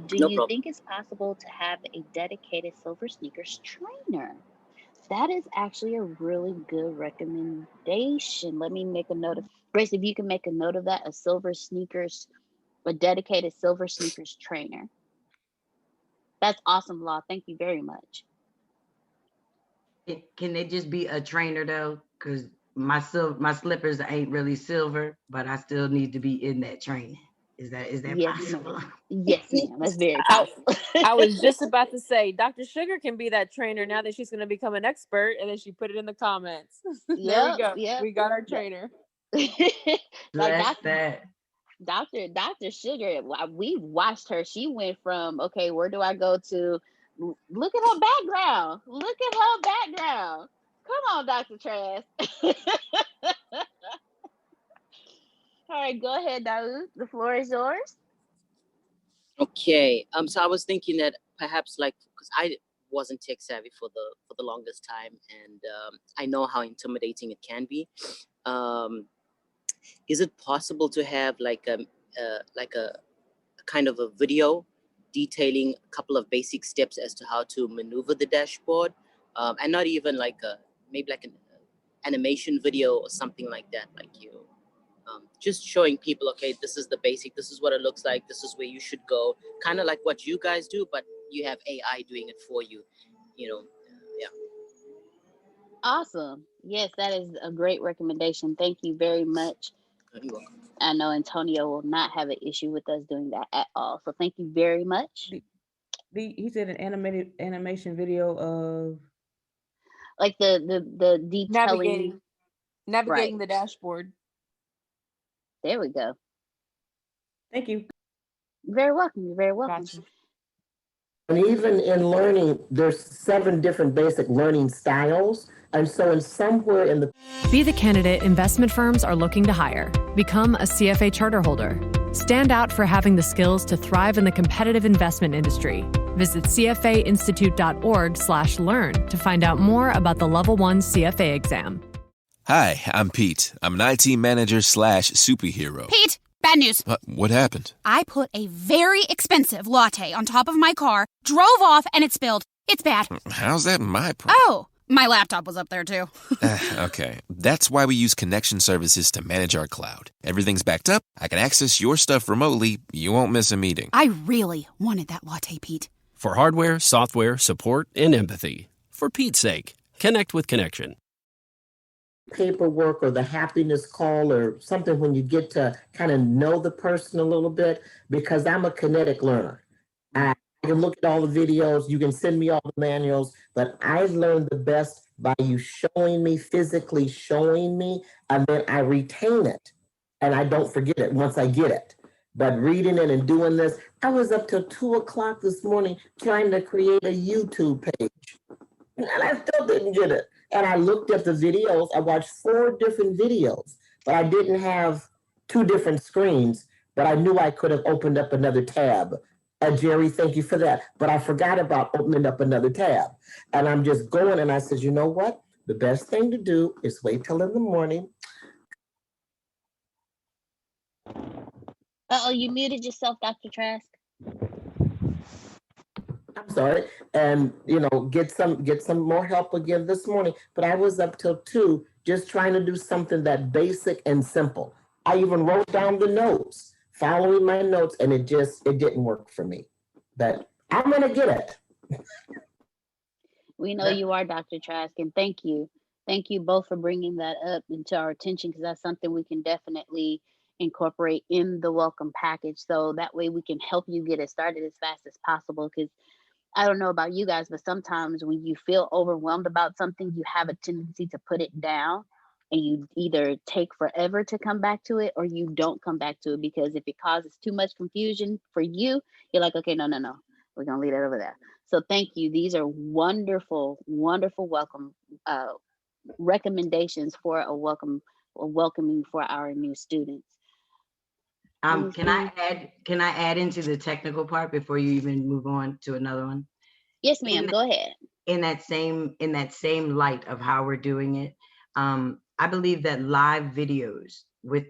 do No you problem. think it's possible to have a dedicated Silver Sneakers trainer? That is actually a really good recommendation. Let me make a note of Grace. If you can make a note of that, a dedicated Silver Sneakers trainer. That's awesome, Law. Thank you very much. Can it just be a trainer though? Because my slippers ain't really silver, but I still need to be in that training. Is that Yes, possible? ma'am. Yes, ma'am. That's very I possible. was just about to say, Dr. Sugar can be that trainer now that she's going to become an expert, and then she put it in the comments. There we go. Yep. We got our trainer. Like that. Dr. Sugar, we watched her. She went from, okay, where do I go to? Look at her background. Look at her background. Come on, Dr. Trask. All right, go ahead, Daoud. The floor is yours. Okay. So I was thinking that perhaps because I wasn't tech savvy for the longest time, and I know how intimidating it can be. Is it possible to have like a kind of a video detailing a couple of basic steps as to how to maneuver the dashboard, and not even maybe like an animation video or something like that, just showing people, okay, this is the basic, this is what it looks like, this is where you should go, kind of like what you guys do, but you have AI doing it for you, yeah. Awesome. Yes, that is a great recommendation. Thank you very much. You're welcome. I know Antonio will not have an issue with us doing that at all. So thank you very much. He said an animation video of like the detailing, navigating the dashboard. There we go. Thank you. You're very welcome. You're very welcome. Gotcha. And even in learning, there's 7 different basic learning styles. And so in somewhere in the... Be the candidate investment firms are looking to hire. Become a CFA charter holder. Stand out for having the skills to thrive in the competitive investment industry. Visit cfainstitute.org/learn to find out more about the Level 1 CFA exam. Hi, I'm Pete. I'm an IT manager / superhero. Pete, bad news. What happened? I put a very expensive latte on top of my car, drove off, and it spilled. It's bad. How's that my problem? Oh, my laptop was up there too. Okay, that's why we use Connection Services to manage our cloud. Everything's backed up. I can access your stuff remotely. You won't miss a meeting. I really wanted that latte, Pete. For hardware, software, support, and empathy. For Pete's sake, connect with Connection. Paperwork or the happiness call or something when you get to kind of know the person a little bit, because I'm a kinetic learner. I can look at all the videos, you can send me all the manuals, but I learn the best by you showing me, physically showing me, and then I retain it and I don't forget it once I get it. But reading it and doing this, I was up till 2 o'clock this morning trying to create a YouTube page and I still didn't get it. And I looked at the videos. I watched 4 different videos, but I didn't have 2 different screens, but I knew I could have opened up another tab. Jerry, thank you for that. But I forgot about opening up another tab. And I'm just going, and I said, you know what? The best thing to do is wait till in the morning. Uh-oh, you muted yourself, Dr. Trask. I'm sorry, and get some more help again this morning. But I was up till 2 just trying to do something that basic and simple. I even wrote down the notes, following my notes, and it didn't work for me. But I'm gonna get it. We know you are, Dr. Trask, and thank you. Thank you both for bringing that up into our attention, because that's something we can definitely incorporate in the welcome package. So that way we can help you get it started as fast as possible. Because I don't know about you guys, but sometimes when you feel overwhelmed about something, you have a tendency to put it down, and you either take forever to come back to it or you don't come back to it, because if it causes too much confusion for you, you're like, okay, no, we're gonna leave that over there. So thank you. These are wonderful, wonderful welcome recommendations for a welcoming for our new students. Can I add into the technical part before you even move on to another one? Yes, ma'am. Go ahead. In that same light of how we're doing it, I believe that live videos,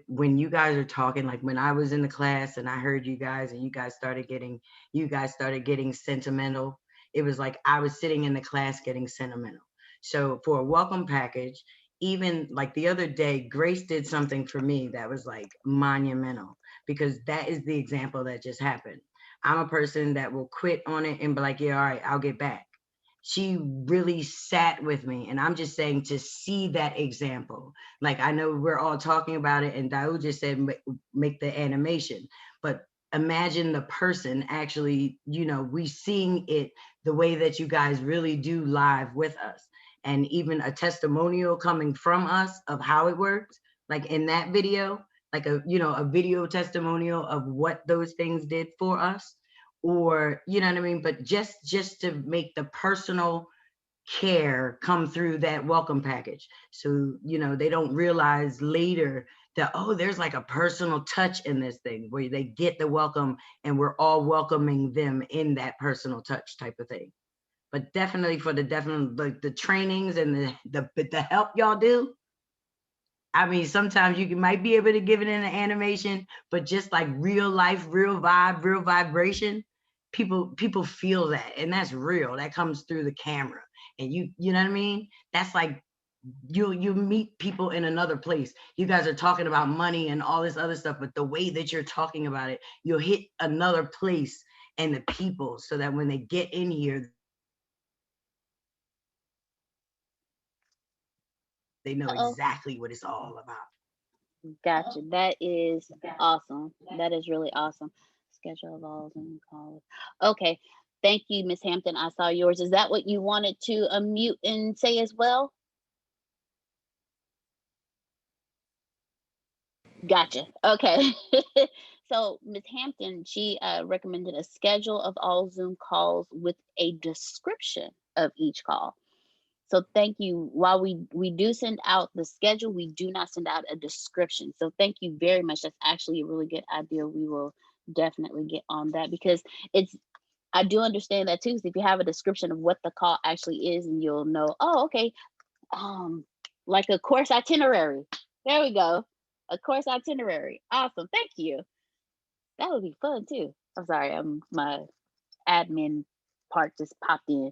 when you guys are talking, like when I was in the class and I heard you guys and you guys started getting sentimental. It was like I was sitting in the class getting sentimental. So for a welcome package, even like the other day, Grace did something for me that was like monumental, because that is the example that just happened. I'm a person that will quit on it and be like, yeah, all right, I'll get back. She really sat with me, and I'm just saying, to see that example. Like, I know we're all talking about it, and Daoud just said make the animation, but imagine the person actually, we seeing it the way that you guys really do live with us, and even a testimonial coming from us of how it works, like in that video, like a video testimonial of what those things did for us. Or, you know what I mean? But just to make the personal care come through that welcome package. So, they don't realize later that, oh, there's like a personal touch in this thing where they get the welcome and we're all welcoming them in that personal touch type of thing. But definitely for the trainings and the help y'all do. I mean, sometimes you might be able to give it in an animation, but just like real life, real vibe, real vibration, people feel that, and that's real. That comes through the camera, and you know what I mean? That's like you meet people in another place. You guys are talking about money and all this other stuff, but the way that you're talking about it, you'll hit another place and the people, so that when they get in here, they know exactly what it's all about. Gotcha. That is awesome. That is really awesome. Schedule of all Zoom calls. Okay. Thank you, Miss Hampton. I saw yours. Is that what you wanted to unmute and say as well? Gotcha. Okay. So Ms. Hampton, she recommended a schedule of all Zoom calls with a description of each call. So thank you. While we do send out the schedule, we do not send out a description. So thank you very much. That's actually a really good idea. We will definitely get on that, because I do understand that too. So if you have a description of what the call actually is, and you'll know, oh, okay, like a course itinerary. There we go. A course itinerary. Awesome. Thank you. That would be fun too. I'm sorry. My admin part just popped in.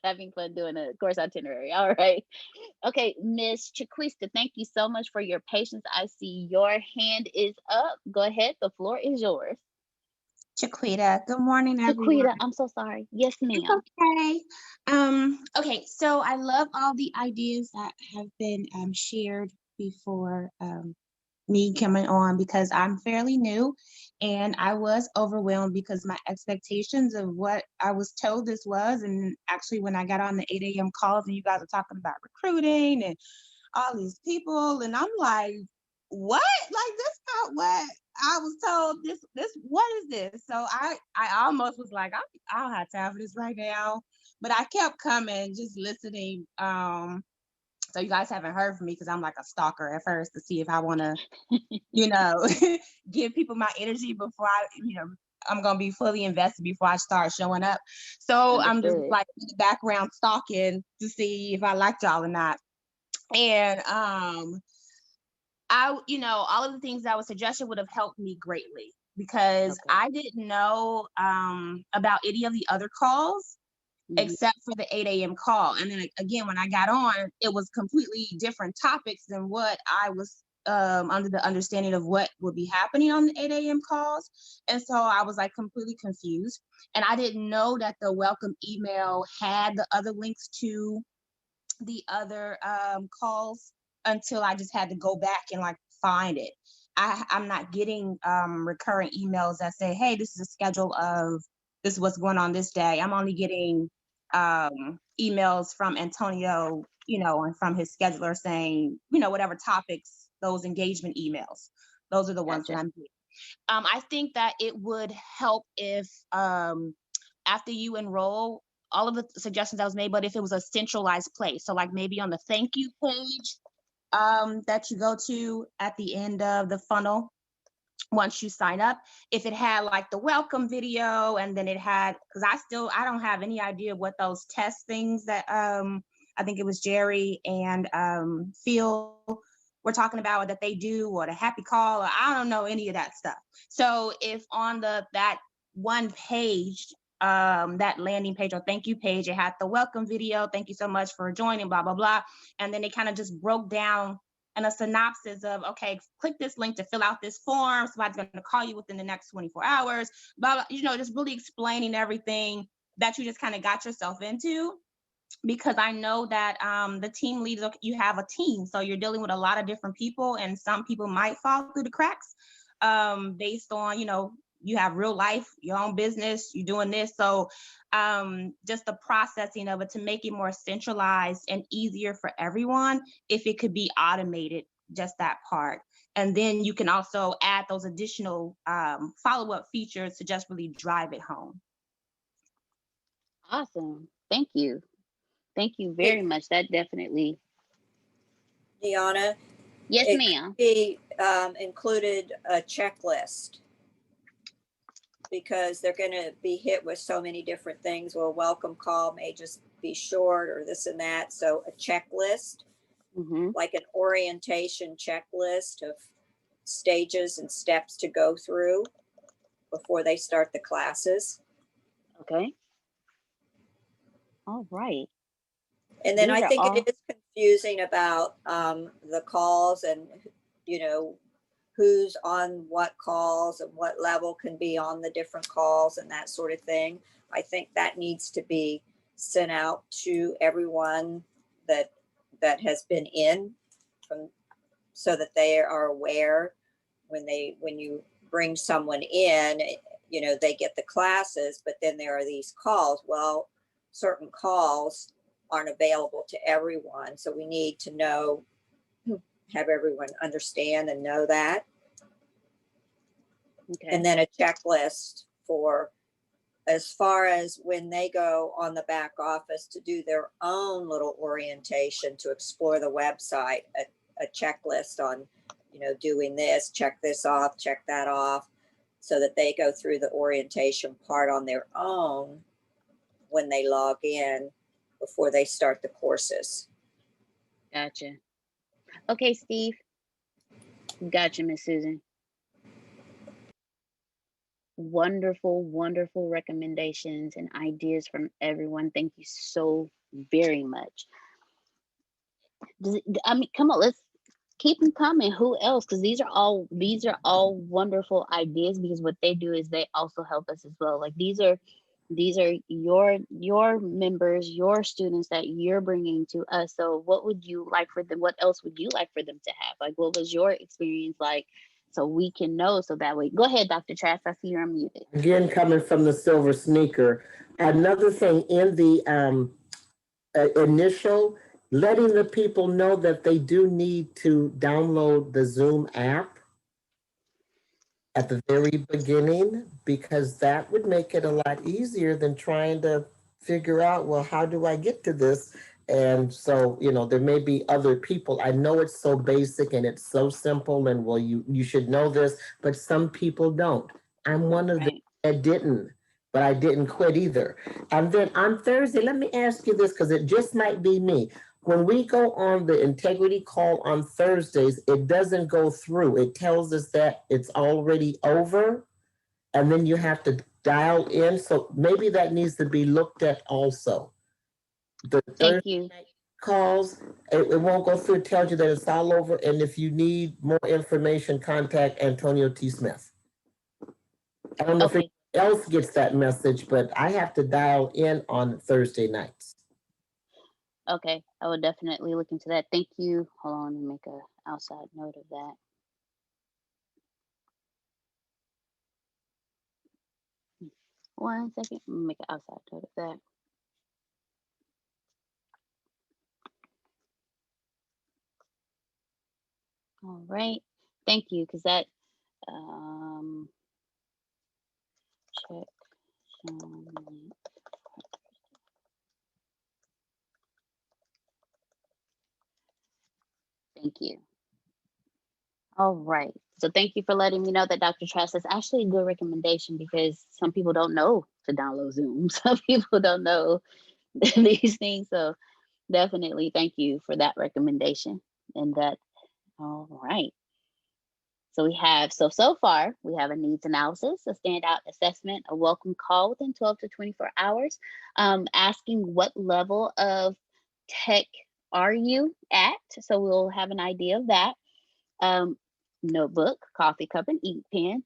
Having fun doing a course itinerary. All right. Okay, Miss Chiquista, thank you so much for your patience. I see your hand is up. Go ahead. The floor is yours. Chiquita. Good morning, everyone. Chiquita, I'm so sorry. Yes, ma'am. It's okay. Okay, so I love all the ideas that have been shared before me coming on, because I'm fairly new and I was overwhelmed because my expectations of what I was told this was, and actually when I got on the 8 a.m. calls and you guys are talking about recruiting and all these people, and I'm like, what? Like, this not what I was told. This what is this? So I almost was like, I don't have time for this right now, but I kept coming, just listening. So you guys haven't heard from me because I'm like a stalker at first to see if I want to, give people my energy before I'm going to be fully invested before I start showing up. So I'm just like in the background stalking to see if I liked y'all or not. And all of the things that was suggested would have helped me greatly, because I didn't know about any of the other calls. except for the 8 a.m. call. And then again, when I got on, it was completely different topics than what I was under the understanding of what would be happening on the 8 a.m. calls. And so I was like completely confused. And I didn't know that the welcome email had the other links to the other calls until I just had to go back and like find it. I'm not getting recurring emails that say, hey, this is a schedule of this is what's going on this day. I'm only getting emails from Antonio, and from his scheduler saying, whatever topics, those engagement emails. Those are the ones that I'm getting. I think that it would help if after you enroll, all of the suggestions that was made, but if it was a centralized place. So like maybe on the thank you page that you go to at the end of the funnel, once you sign up, if it had like the welcome video, and then it had, because I don't have any idea what those test things that I think it was Jerry and Phil were talking about that they do, or the happy call, or I don't know any of that stuff. So if on that one page, that landing page or thank you page, it had the welcome video, thank you so much for joining, blah, blah, blah. And then it kind of just broke down and a synopsis of, okay, click this link to fill out this form. Somebody's going to call you within the next 24 hours, blah, blah, just really explaining everything that you just kind of got yourself into. Because I know that the team leads, you have a team, so you're dealing with a lot of different people, and some people might fall through the cracks based on, you have real life, your own business, you're doing this. So just the processing of it to make it more centralized and easier for everyone, if it could be automated, just that part. And then you can also add those additional follow-up features to just really drive it home. Awesome. Thank you. Thank you very much. That definitely. Deanna? Yes, ma'am. He included a checklist, because they're going to be hit with so many different things. Well, a welcome call may just be short or this and that. So a checklist, like an orientation checklist of stages and steps to go through before they start the classes. Okay. All right. And then I think it is confusing about the calls and, who's on what calls and what level can be on the different calls and that sort of thing. I think that needs to be sent out to everyone that has been in, so that they are aware when you bring someone in, they get the classes, but then there are these calls. Well, certain calls aren't available to everyone. So we need to know, have everyone understand and know that. Okay. And then a checklist for as far as when they go on the back office to do their own little orientation to explore the website, a checklist on, doing this, check this off, check that off, so that they go through the orientation part on their own when they log in before they start the courses. Gotcha. Okay, Steve. Gotcha, Miss Susan. Wonderful, wonderful recommendations and ideas from everyone. Thank you so very much. Come on, let's keep them coming. Who else? Because these are all wonderful ideas, because what they do is they also help us as well. Like these are your members, your students that you're bringing to us. So what would you like for them? What else would you like for them to have? Like, what was your experience like? So we can know, so that way. Go ahead, Dr. Trask. I see you're unmuted. Again, coming from the Silver Sneaker. Another thing in the initial, letting the people know that they do need to download the Zoom app at the very beginning, because that would make it a lot easier than trying to figure out, well, how do I get to this? And so, there may be other people. I know it's so basic and it's so simple, and well, you should know this, but some people don't. I'm one of them that didn't, but I didn't quit either. And then on Thursday, let me ask you this, because it just might be me. When we go on the integrity call on Thursdays, it doesn't go through. It tells us that it's already over, and then you have to dial in. So maybe that needs to be looked at also. The Thank Thursday you. night calls, it won't go through. It tells you that it's all over. And if you need more information, contact Antonio T. Smith. I don't know if Okay. anyone else gets that message, but I have to dial in on Thursday nights. Okay, I will definitely look into that. Thank you. Hold on, let me make a outside note of that. One second, let me make an outside note of that. All right, thank you, because that check. Thank you. All right. So thank you for letting me know that Dr. Trask is actually a good recommendation because some people don't know to download Zoom. Some people don't know these things. So definitely thank you for that recommendation. And that, all right. So we have, so far, we have a needs analysis, a standout assessment, a welcome call within 12 to 24 hours, asking what level of tech are you at? So we'll have an idea of that. Notebook, coffee cup, and ink pen,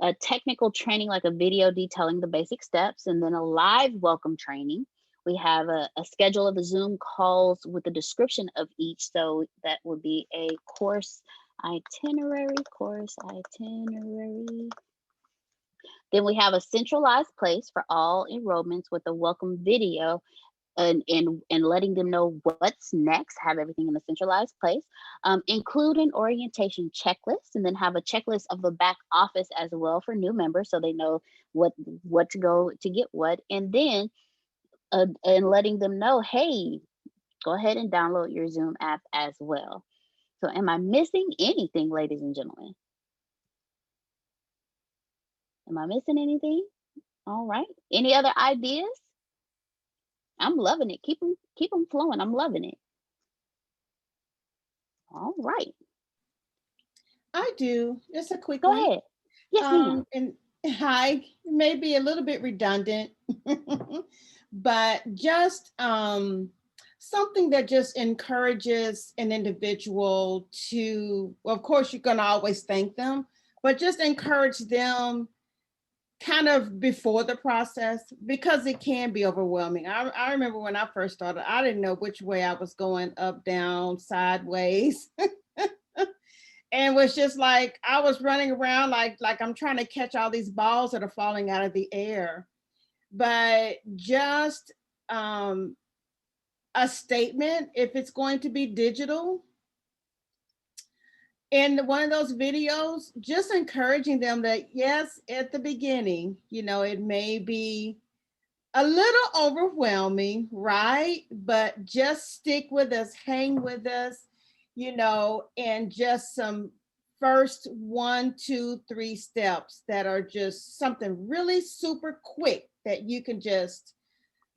a technical training like a video detailing the basic steps, and then a live welcome training. We have a schedule of the Zoom calls with a description of each. So that would be a course itinerary. Then we have a centralized place for all enrollments with a welcome video and letting them know what's next, have everything in a centralized place, include an orientation checklist, and then have a checklist of the back office as well for new members so they know what to go to get what, and then and letting them know, hey, go ahead and download your Zoom app as well. So am I missing anything, ladies and gentlemen? Am I missing anything? All right. Any other ideas? I'm loving it. Keep them flowing. I'm loving it. All right. I do. Just a quick Go one. ahead. Yes, ma'am. And hi, maybe a little bit redundant, but just something that just encourages an individual to, well, of course, you're going to always thank them, but just encourage them kind of before the process because it can be overwhelming. I remember when I first started, I didn't know which way I was going, up, down, sideways. And was just like, I was running around like I'm trying to catch all these balls that are falling out of the air. But just a statement, if it's going to be digital, in one of those videos, just encouraging them that yes, at the beginning, it may be a little overwhelming, right? But just stick with us, hang with us, and just some first 1, 2, 3 steps that are just something really super quick that you can just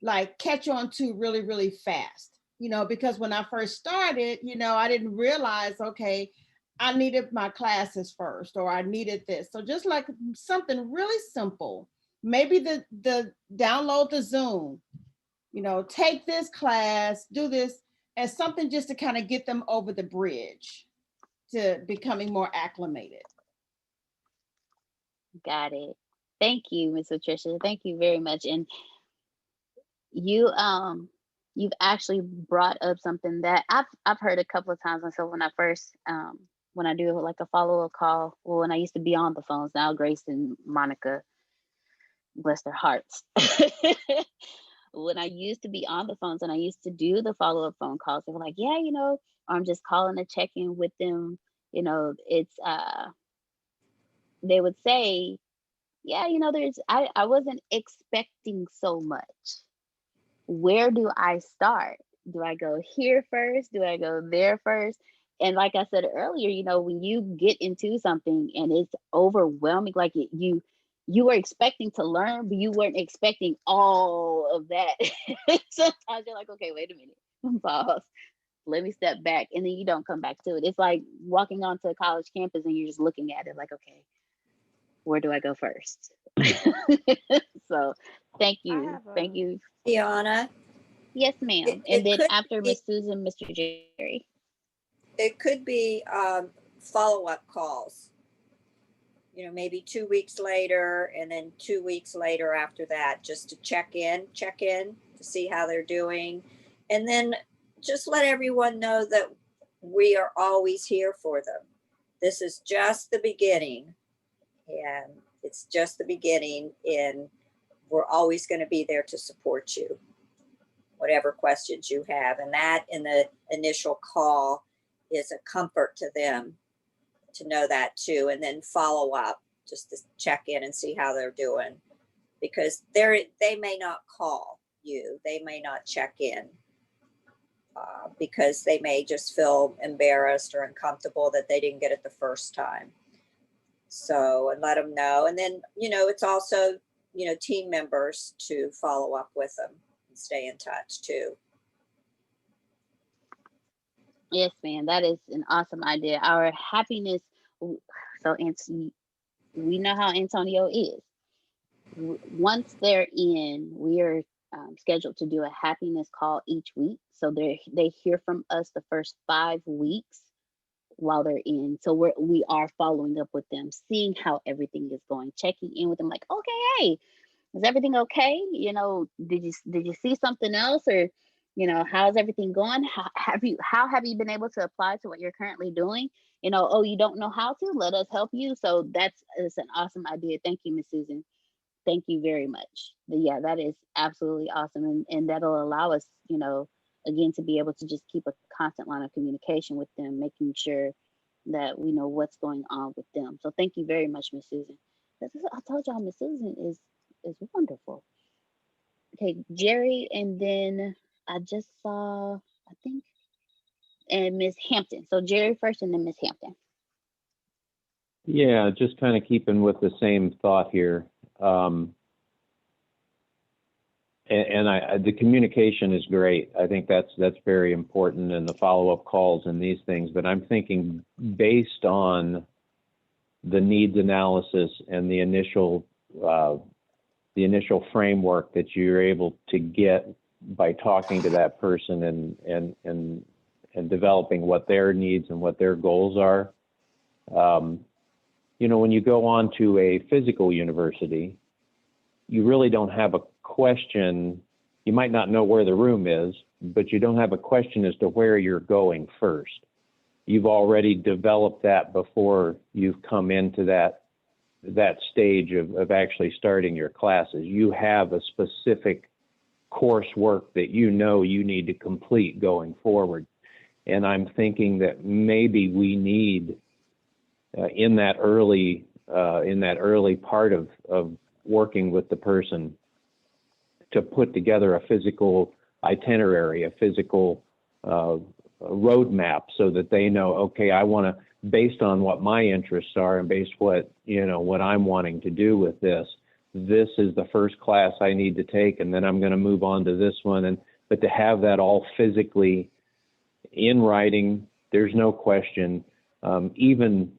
like catch on to really, really fast, because when I first started, I didn't realize, okay, I needed my classes first, or I needed this. So just like something really simple, maybe the download the Zoom, take this class, do this, and something just to kind of get them over the bridge to becoming more acclimated. Got it. Thank you, Ms. Patricia. Thank you very much. And you've actually brought up something that I've heard a couple of times myself when I first when I do like a follow-up call, or when I used to be on the phones. Now Grace and Monica, bless their hearts. When I used to be on the phones and I used to do the follow-up phone calls, they were like, yeah, or I'm just calling to check in with them. It's they would say, yeah, I wasn't expecting so much. Where do I start? Do I go here first? Do I go there first? And like I said earlier, when you get into something and it's overwhelming, like you were expecting to learn, but you weren't expecting all of that. Sometimes you're like, okay, wait a minute, pause. Let me step back. And then you don't come back to it. It's like walking onto a college campus and you're just looking at it like, okay, where do I go first? So thank you. Thank you. Deanna. Yes, ma'am. And then after Miss Susan, Mr. Jerry. It could be follow-up calls. You know, maybe 2 weeks later, and then 2 weeks later after that, just to check in to see how they're doing. And then just let everyone know that we are always here for them. This is just the beginning, and it's just the beginning, and we're always going to be there to support you, whatever questions you have. And that in the initial call is a comfort to them to know that too. And then follow up just to check in and see how they're doing, because they may not call you, they may not check in because they may just feel embarrassed or uncomfortable that they didn't get it the first time. So, and let them know. And then, you know, it's also, you know, team members to follow up with them and stay in touch too. Yes, ma'am. That is an awesome idea. Our happiness. So, we know how Antonio is. Once they're in, we are scheduled to do a happiness call each week. So they hear from us the first 5 weeks while they're in. So we are following up with them, seeing how everything is going, checking in with them, like, okay, hey, is everything okay? You know, did you see something else, or, you know, how's everything going? How have you been able to apply to what you're currently doing? You know, oh, you don't know how to, let us help you. So it's an awesome idea. Thank you, Miss Susan. Thank you very much. But yeah, that is absolutely awesome. And that'll allow us, you know, again, to be able to just keep a constant line of communication with them, making sure that we know what's going on with them. So thank you very much, Miss Susan. I told y'all Miss Susan is wonderful. Okay, Jerry, and then I just saw, I think, and Miss Hampton. So Jerry first and then Miss Hampton. Yeah, just kind of keeping with the same thought here. The communication is great. I think that's very important, and the follow-up calls and these things. But I'm thinking based on the needs analysis and the initial framework that you're able to get by talking to that person and developing what their needs and what their goals are. You know, when you go on to a physical university, you really don't have a question. You might not know where the room is, but you don't have a question as to where you're going first. You've already developed that before you've come into that stage of actually starting your classes. You have a specific coursework that you know you need to complete going forward. And I'm thinking that maybe we need in that early part of working with the person to put together a physical itinerary, a physical roadmap, so that they know, okay, I want to, based on what my interests are and based what I'm wanting to do with this is the first class I need to take, and then I'm going to move on to this one. But to have that all physically in writing, there's no question, even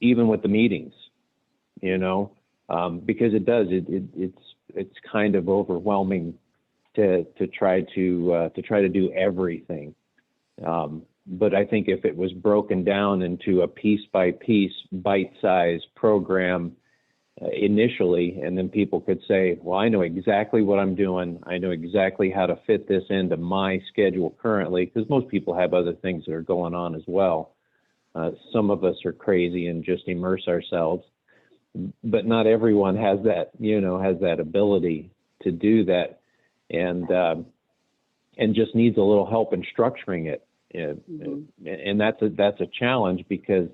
with the meetings, because it's kind of overwhelming to try to do everything. But I think if it was broken down into a piece by piece, bite-sized program initially, and then people could say, well, I know exactly what I'm doing. I know exactly how to fit this into my schedule currently, because most people have other things that are going on as well. Some of us are crazy and just immerse ourselves, but not everyone has that, has that ability to do that, and just needs a little help in structuring it. And that's a challenge, because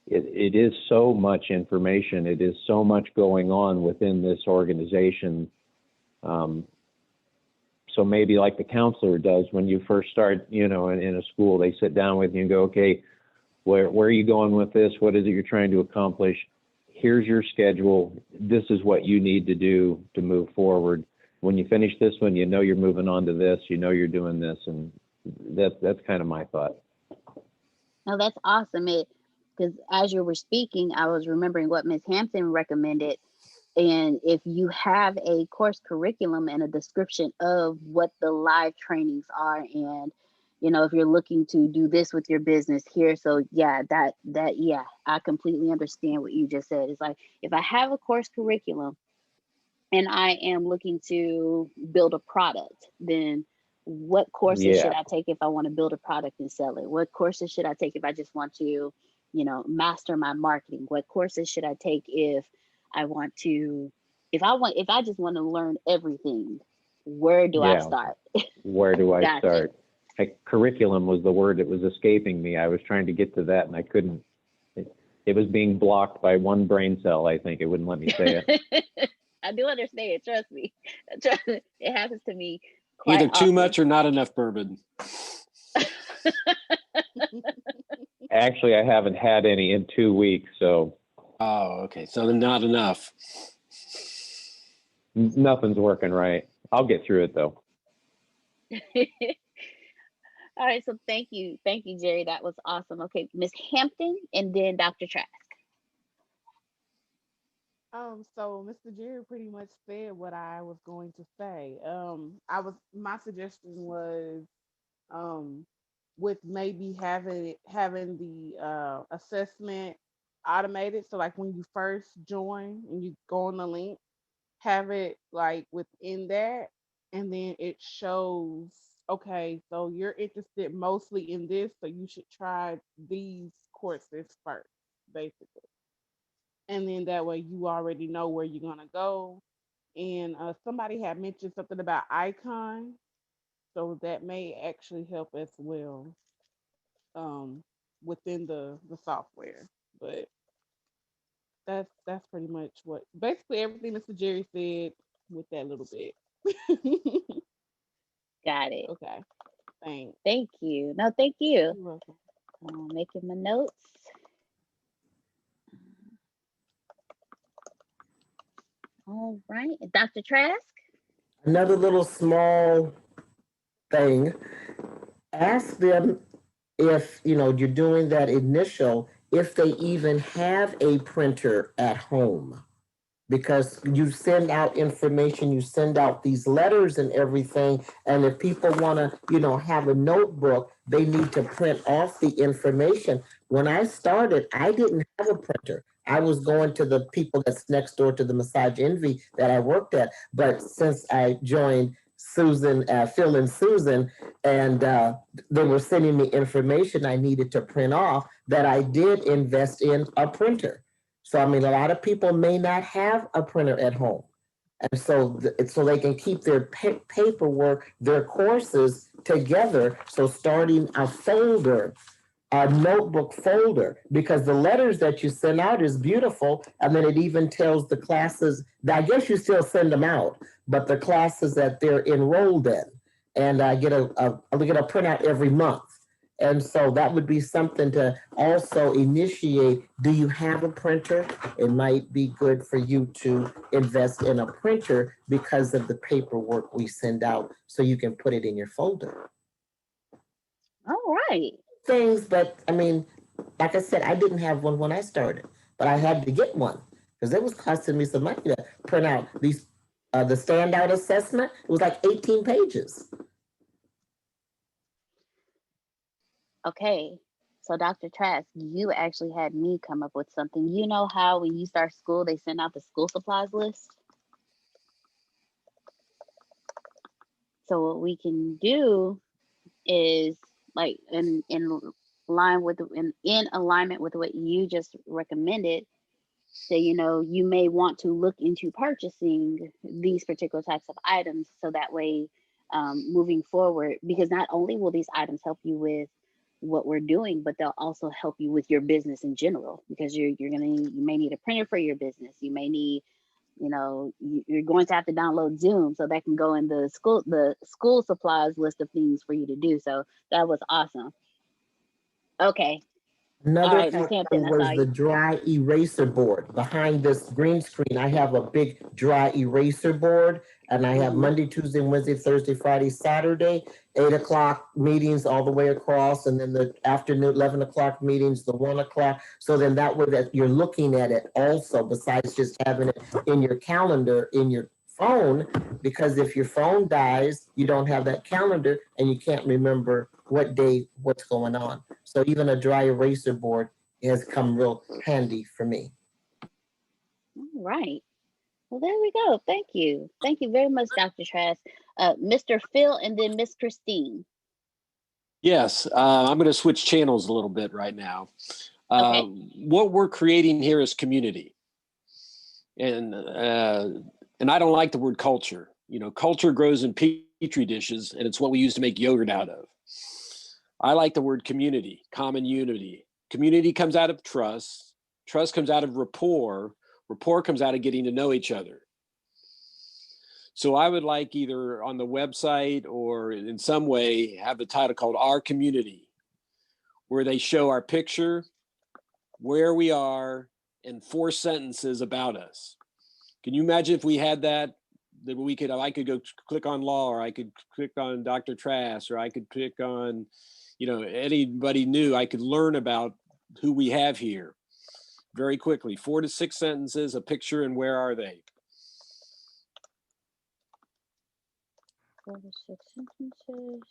it is so much information. It is so much going on within this organization. So maybe like the counselor does when you first start, in a school, they sit down with you and go, okay, where are you going with this? What is it you're trying to accomplish? Here's your schedule. This is what you need to do to move forward. When you finish this one, you're moving on to this, you're doing this. And that's kind of my thought. No, that's awesome. because as you were speaking, I was remembering what Ms. Hampton recommended. And if you have a course curriculum and a description of what the live trainings are, and if you're looking to do this with your business here, so yeah, yeah, I completely understand what you just said. It's like, if I have a course curriculum and I am looking to build a product, then what courses should Yeah. I take if I want to build a product and sell it? What courses should I take if I just want to, master my marketing? What courses should I take if I just want to learn everything? Where do I Yeah. start? Where do I Gotcha. start? Curriculum was the word that was escaping me. I was trying to get to that and I couldn't. It was being blocked by one brain cell, I think. It wouldn't let me say it. I do understand. Trust me. It happens to me Either quite too often. much or not enough bourbon. Actually, I haven't had any in 2 weeks, so. Oh, okay. So then not enough. Nothing's working right. I'll get through it though. All right. So thank you, Jerry. That was awesome. Okay, Miss Hampton, and then Dr. Trask. So Mr. Jerry pretty much said what I was going to say. My suggestion was, with maybe having the assessment automated. So like when you first join and you go on the link, have it like within that, and then it shows, okay, so you're interested mostly in this, so you should try these courses first, basically. And then that way you already know where you're gonna go. And somebody had mentioned something about icon, so that may actually help as well, within the software. But that's pretty much what, basically everything Mr. Jerry said with that little bit. Got it. Okay. Thanks. Thank you. No, thank you. You're welcome. Making my notes. All right, Dr. Trask. Another little small thing. Ask them if you're doing that initial, if they even have a printer at home, because you send out information, you send out these letters and everything, and if people want to have a notebook, they need to print off the information. When I started, I didn't have a printer. I was going to the people that's next door to the Massage Envy that I worked at, but since I joined Phil and Susan, and they were sending me information I needed to print off, that I did invest in a printer. So, a lot of people may not have a printer at home. And so they can keep their paperwork, their courses together. So starting a folder, a notebook folder, because the letters that you send out is beautiful. And then it even tells the classes, I guess you still send them out, but the classes that they're enrolled in. And I get a printout every month. And so that would be something to also initiate. Do you have a printer? It might be good for you to invest in a printer because of the paperwork we send out, so you can put it in your folder. All right. Things, but like I said, I didn't have one when I started, but I had to get one because it was costing me some money to print out these, the standout assessment. It was like 18 pages. Okay, so Dr. Trask, you actually had me come up with something. You know how when you start school, they send out the school supplies list? So what we can do is, like, in alignment with what you just recommended, say, you may want to look into purchasing these particular types of items, so that way, moving forward, because not only will these items help you with what we're doing, but they'll also help you with your business in general, because you may need a printer for your business. You may need, you're going to have to download Zoom, so that can go in the school supplies list of things for you to do. So that was awesome. Okay. Another right, Ms. Hampton, was the dry eraser board. Behind this green screen, I have a big dry eraser board. And I have Monday, Tuesday, Wednesday, Thursday, Friday, Saturday, 8 o'clock meetings all the way across. And then the afternoon, 11 o'clock meetings, the 1 o'clock. So then that way that you're looking at it also, besides just having it in your calendar, in your phone, because if your phone dies, you don't have that calendar and you can't remember what day, what's going on. So even a dry eraser board has come real handy for me. All right. Well, there we go. Thank you. Thank you very much, Dr. Trask. Mr. Phil and then Miss Christine. Yes, I'm going to switch channels a little bit right now. Okay. What we're creating here is community. And I don't like the word culture. You know, culture grows in petri dishes, and it's what we use to make yogurt out of. I like the word community, common unity. Community comes out of trust. Trust comes out of rapport. Rapport comes out of getting to know each other. So I would like either on the website or in some way have the title called Our Community, where they show our picture, where we are, and 4 sentences about us. Can you imagine if we had that I could go click on Law, or I could click on Dr. Trask, or I could click on, anybody new. I could learn about who we have here very quickly. 4 to 6 sentences, a picture, and where are they? 4 to 6 sentences.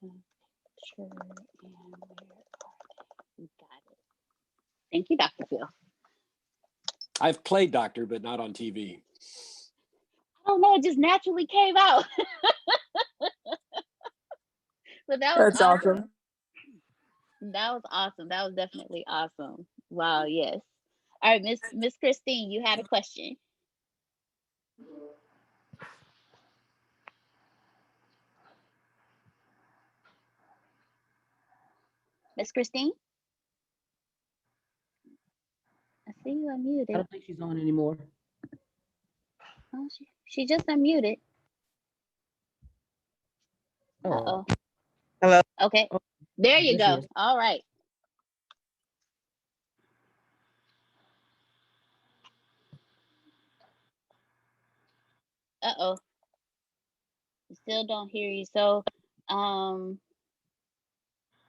A picture, and where are they? Got it. Thank you, Dr. Phil. I've played doctor, but not on TV. I don't know, it just naturally came out. But that was awesome. That was awesome. That was definitely awesome. Wow, yes. All right, Miss Christine, you had a question. Miss Christine? I see you unmuted. I don't think she's on anymore. Oh, she just unmuted. Oh. Uh-oh. Hello? Okay. There you There she go. is. All right. Uh-oh. Still don't hear you. So,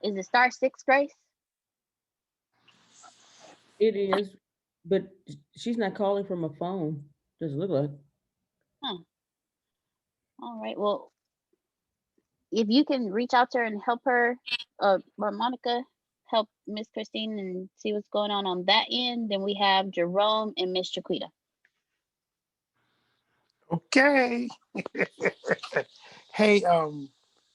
is it star 6, Grace? It is, but she's not calling from a phone. Doesn't look like. Huh. All right. Well, if you can reach out to her and help her, or Monica, help Miss Christine and see what's going on that end, then we have Jerome and Miss Jaquita. Okay. Hey,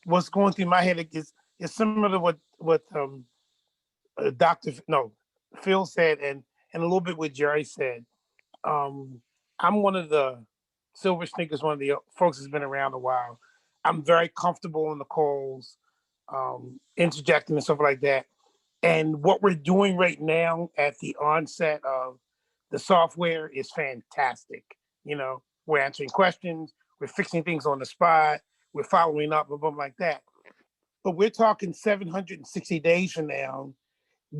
what's going through my head is similar to what Phil said, and a little bit what Jerry said. I'm one of the Silver Sneakers, one of the folks that's been around a while. I'm very comfortable in the calls, interjecting and stuff like that. And what we're doing right now at the onset of the software is fantastic. We're answering questions, we're fixing things on the spot, we're following up, and like that. But we're talking 760 days from now,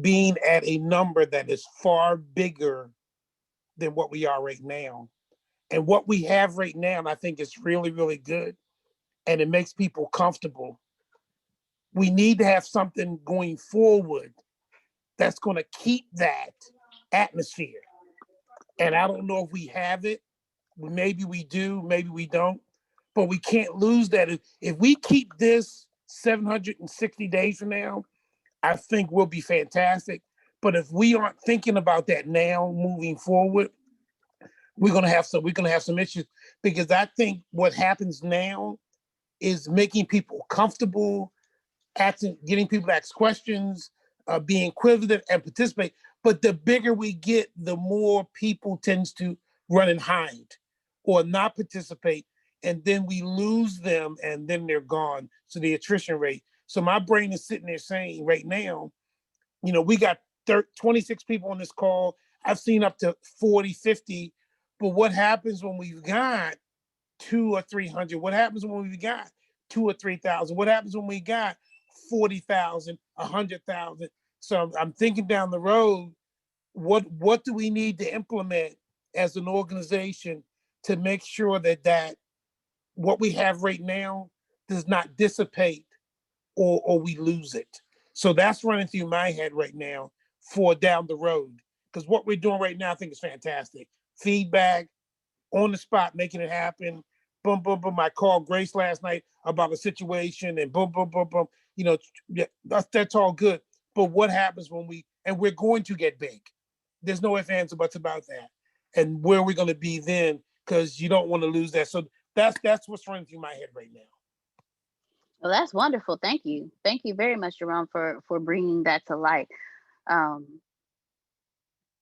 being at a number that is far bigger than what we are right now. And what we have right now, I think is really, really good. And it makes people comfortable. We need to have something going forward that's going to keep that atmosphere. And I don't know if we have it. Maybe we do, maybe we don't. But we can't lose that. If we keep this 760 days from now, I think we'll be fantastic. But if we aren't thinking about that now, moving forward, we're gonna have some issues, because I think what happens now is making people comfortable, getting people to ask questions, being inquisitive and participate. But the bigger we get, the more people tends to run and hide or not participate, and then we lose them, and then they're gone. So the attrition rate. So my brain is sitting there saying right now, we got 26 people on this call. I've seen up to 40, 50. But what happens when we've got 200 or 300? What happens when we've got 2,000 or 3,000? What happens when we got 40,000, 100,000? So I'm thinking down the road, what do we need to implement as an organization to make sure that what we have right now does not dissipate or we lose it. So that's running through my head right now for down the road. Because what we're doing right now, I think is fantastic. Feedback, on the spot, making it happen. Boom, boom, boom. I called Grace last night about a situation and boom, boom, boom, boom. You know, yeah, that's all good. But what happens when we're going to get big. There's no ifs, ands, or buts about that. And where are we going to be then? Because you don't want to lose that. So that's what's running through my head right now. Well, that's wonderful. Thank you. Thank you very much, Jerome, for bringing that to light.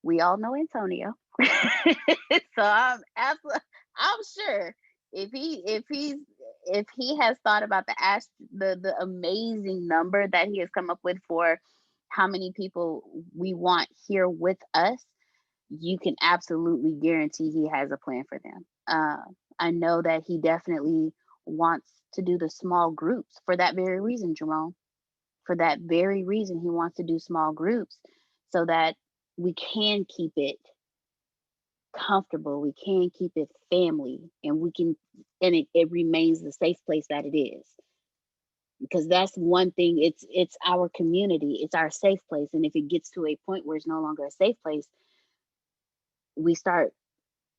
We all know Antonio. So I'm sure if he has thought about the amazing number that he has come up with for how many people we want here with us, you can absolutely guarantee he has a plan for them. I know that he definitely wants to do the small groups for that very reason, Jerome. For that very reason, he wants to do small groups so that we can keep it comfortable, we can keep it family, and it remains the safe place that it is. Because that's one thing, it's our community, it's our safe place. And if it gets to a point where it's no longer a safe place,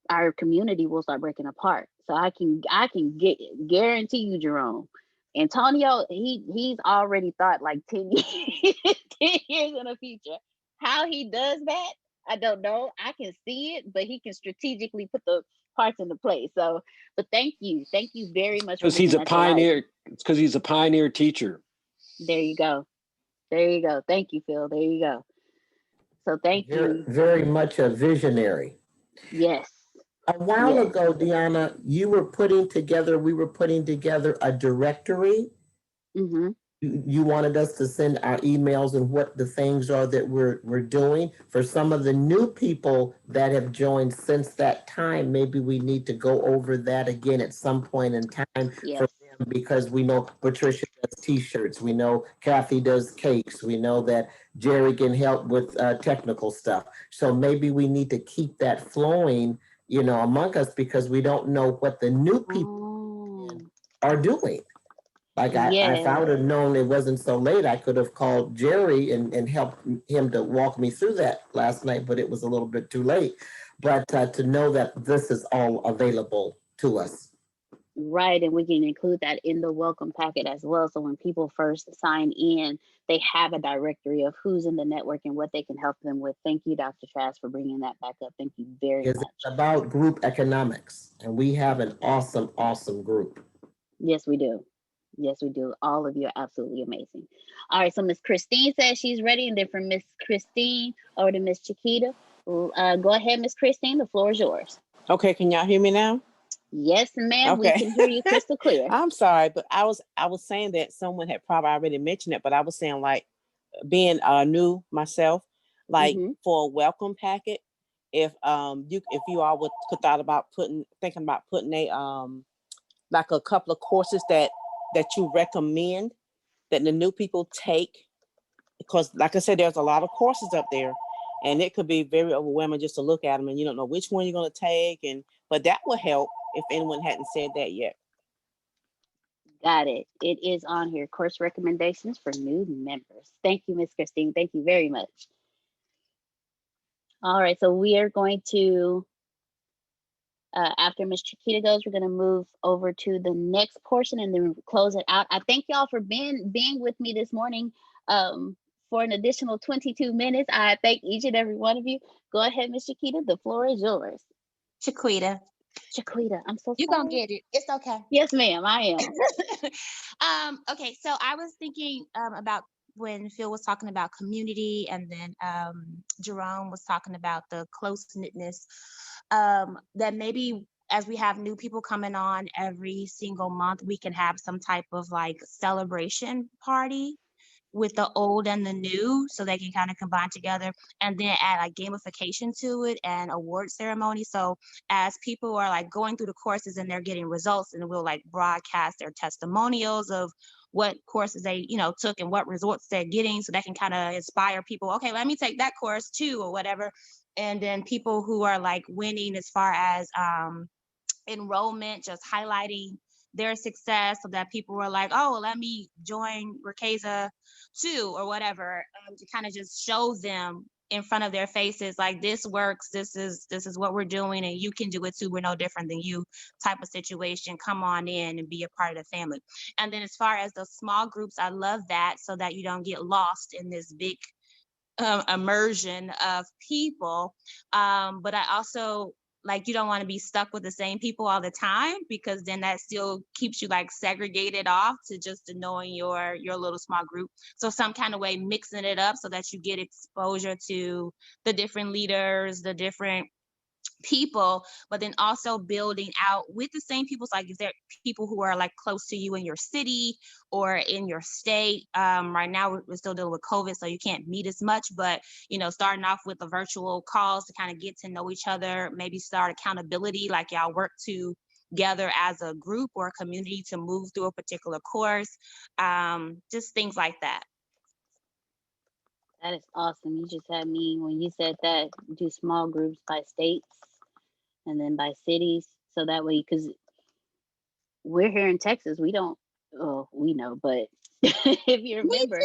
our community will start breaking apart. So I can guarantee you, Jerome, Antonio, he's already thought like 10 years, 10 years in the future. How he does that, I don't know. I can see it, but he can strategically put the parts into place. So, but thank you very much. Because he's a pioneer. It's because he's a pioneer teacher. There you go. Thank you, Phil. There you go. So thank you. Very much a visionary. Yes. A while ago, Deanna, we were putting together a directory. Mm-hmm. You wanted us to send our emails and what the things are that we're doing. For some of the new people that have joined since that time, maybe we need to go over that again at some point in time for them, because we know Patricia does t-shirts, we know Kathy does cakes, we know that Jerry can help with technical stuff. So maybe we need to keep that flowing, among us, because we don't know what the new people are doing. Like if I would have known it wasn't so late, I could have called Jerry and helped him to walk me through that last night, but it was a little bit too late. But to know that this is all available to us. Right, and we can include that in the welcome packet as well. So when people first sign in, they have a directory of who's in the network and what they can help them with. Thank you, Dr. Trask, for bringing that back up. Thank you very much. It's about group economics, and we have an awesome, awesome group. Yes, we do. Yes, we do. All of you are absolutely amazing. All right, so Miss Christine says she's ready, and then from Miss Christine over to Miss Chiquita. Go ahead, Miss Christine. The floor is yours. Okay, can y'all hear me now? Yes, ma'am. Okay. We can hear you crystal clear. I'm sorry, but I was saying that someone had probably already mentioned it, but I was saying, like, being new myself, like for a welcome packet, if you all could thinking about putting a like a couple of courses that you recommend that the new people take, because like I said, there's a lot of courses up there, and it could be very overwhelming just to look at them, and you don't know which one you're going to take, but that will help if anyone hadn't said that yet. Got it. It is on here. Course recommendations for new members. Thank you, Miss Christine. Thank you very much. All right, so we are going to, after Miss Chiquita goes, we're going to move over to the next portion and then close it out. I thank y'all for being with me this morning for an additional 22 minutes. I thank each and every one of you. Go ahead, Miss Chiquita. The floor is yours. Chiquita, I'm so sorry. You're going to get it. It's okay. Yes, ma'am, I am. Okay, so I was thinking about when Phil was talking about community, and then Jerome was talking about the close-knitness, that maybe as we have new people coming on every single month, we can have some type of like celebration party with the old and the new, so they can kind of combine together, and then add like gamification to it and award ceremony. So as people are like going through the courses and they're getting results, and we'll like broadcast their testimonials of what courses they took and what results they're getting, so that can kind of inspire people, okay, let me take that course too, or whatever. And then people who are like winning as far as enrollment, just highlighting their success so that people were like, oh, let me join Ricasa too, or whatever, to kind of just show them in front of their faces, like, this works, this is what we're doing, and you can do it too. We're no different than you, type of situation. Come on in and be a part of the family. And then as far as the small groups, I love that, so that you don't get lost in this big immersion of people. But I also, like, you don't want to be stuck with the same people all the time, because then that still keeps you like segregated off to just knowing your little small group. So some kind of way mixing it up so that you get exposure to the different leaders, the different people, but then also building out with the same people. So, like, if there are people who are like close to you in your city or in your state, right now we're still dealing with COVID, so you can't meet as much, but starting off with the virtual calls to kind of get to know each other, maybe start accountability, like y'all work together as a group or a community to move through a particular course, just things like that. That is awesome. You just had me, when you said that, do small groups by states and then by cities. So that way, because we're here in Texas, we don't, we know, but if you remember,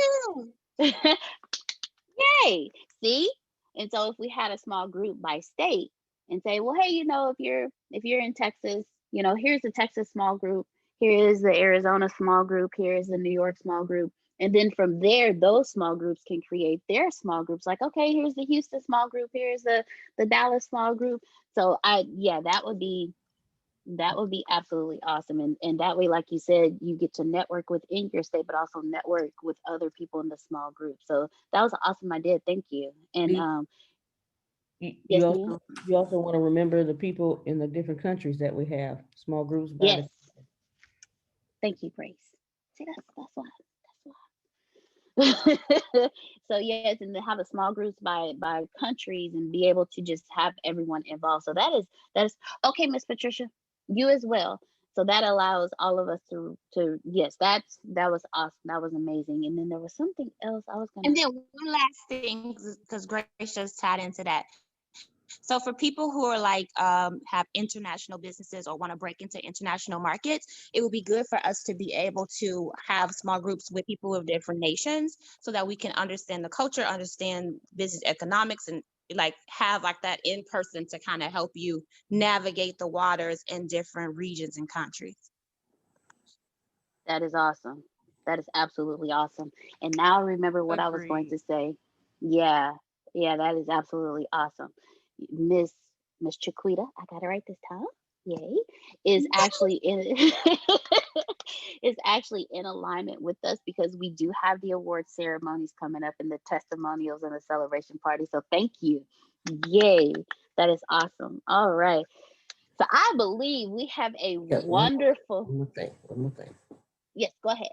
yay, see? And so if we had a small group by state and say, well, hey, if you're in Texas, here's the Texas small group, here is the Arizona small group, here is the New York small group. And then from there, those small groups can create their small groups. Like, okay, here's the Houston small group, here's the Dallas small group. So that would be absolutely awesome. And that way, like you said, you get to network within your state, but also network with other people in the small group. So that was an awesome idea. Thank you. And you also want to remember the people in the different countries that we have, small groups. Yes. Thank you, Grace. See, that's why. So yes, and to have a small groups by countries and be able to just have everyone involved. So that is okay, Miss Patricia, you as well. So that allows all of us to yes, that was awesome. That was amazing. And then there was something else I was gonna. And then one last thing, because Grace just tied into that. So for people who are like have international businesses or want to break into international markets, it would be good for us to be able to have small groups with people of different nations so that we can understand the culture, understand business economics, and like have like that in person to kind of help you navigate the waters in different regions and countries. That is awesome. That is absolutely awesome. And now I remember what I was going to say. Yeah, that is absolutely awesome. Miss Chiquita, I got it right this time. Yay! Is actually in alignment with us, because we do have the award ceremonies coming up and the testimonials and the celebration party. So thank you. Yay! That is awesome. All right. So I believe we have a wonderful. One more thing. Yes, go ahead.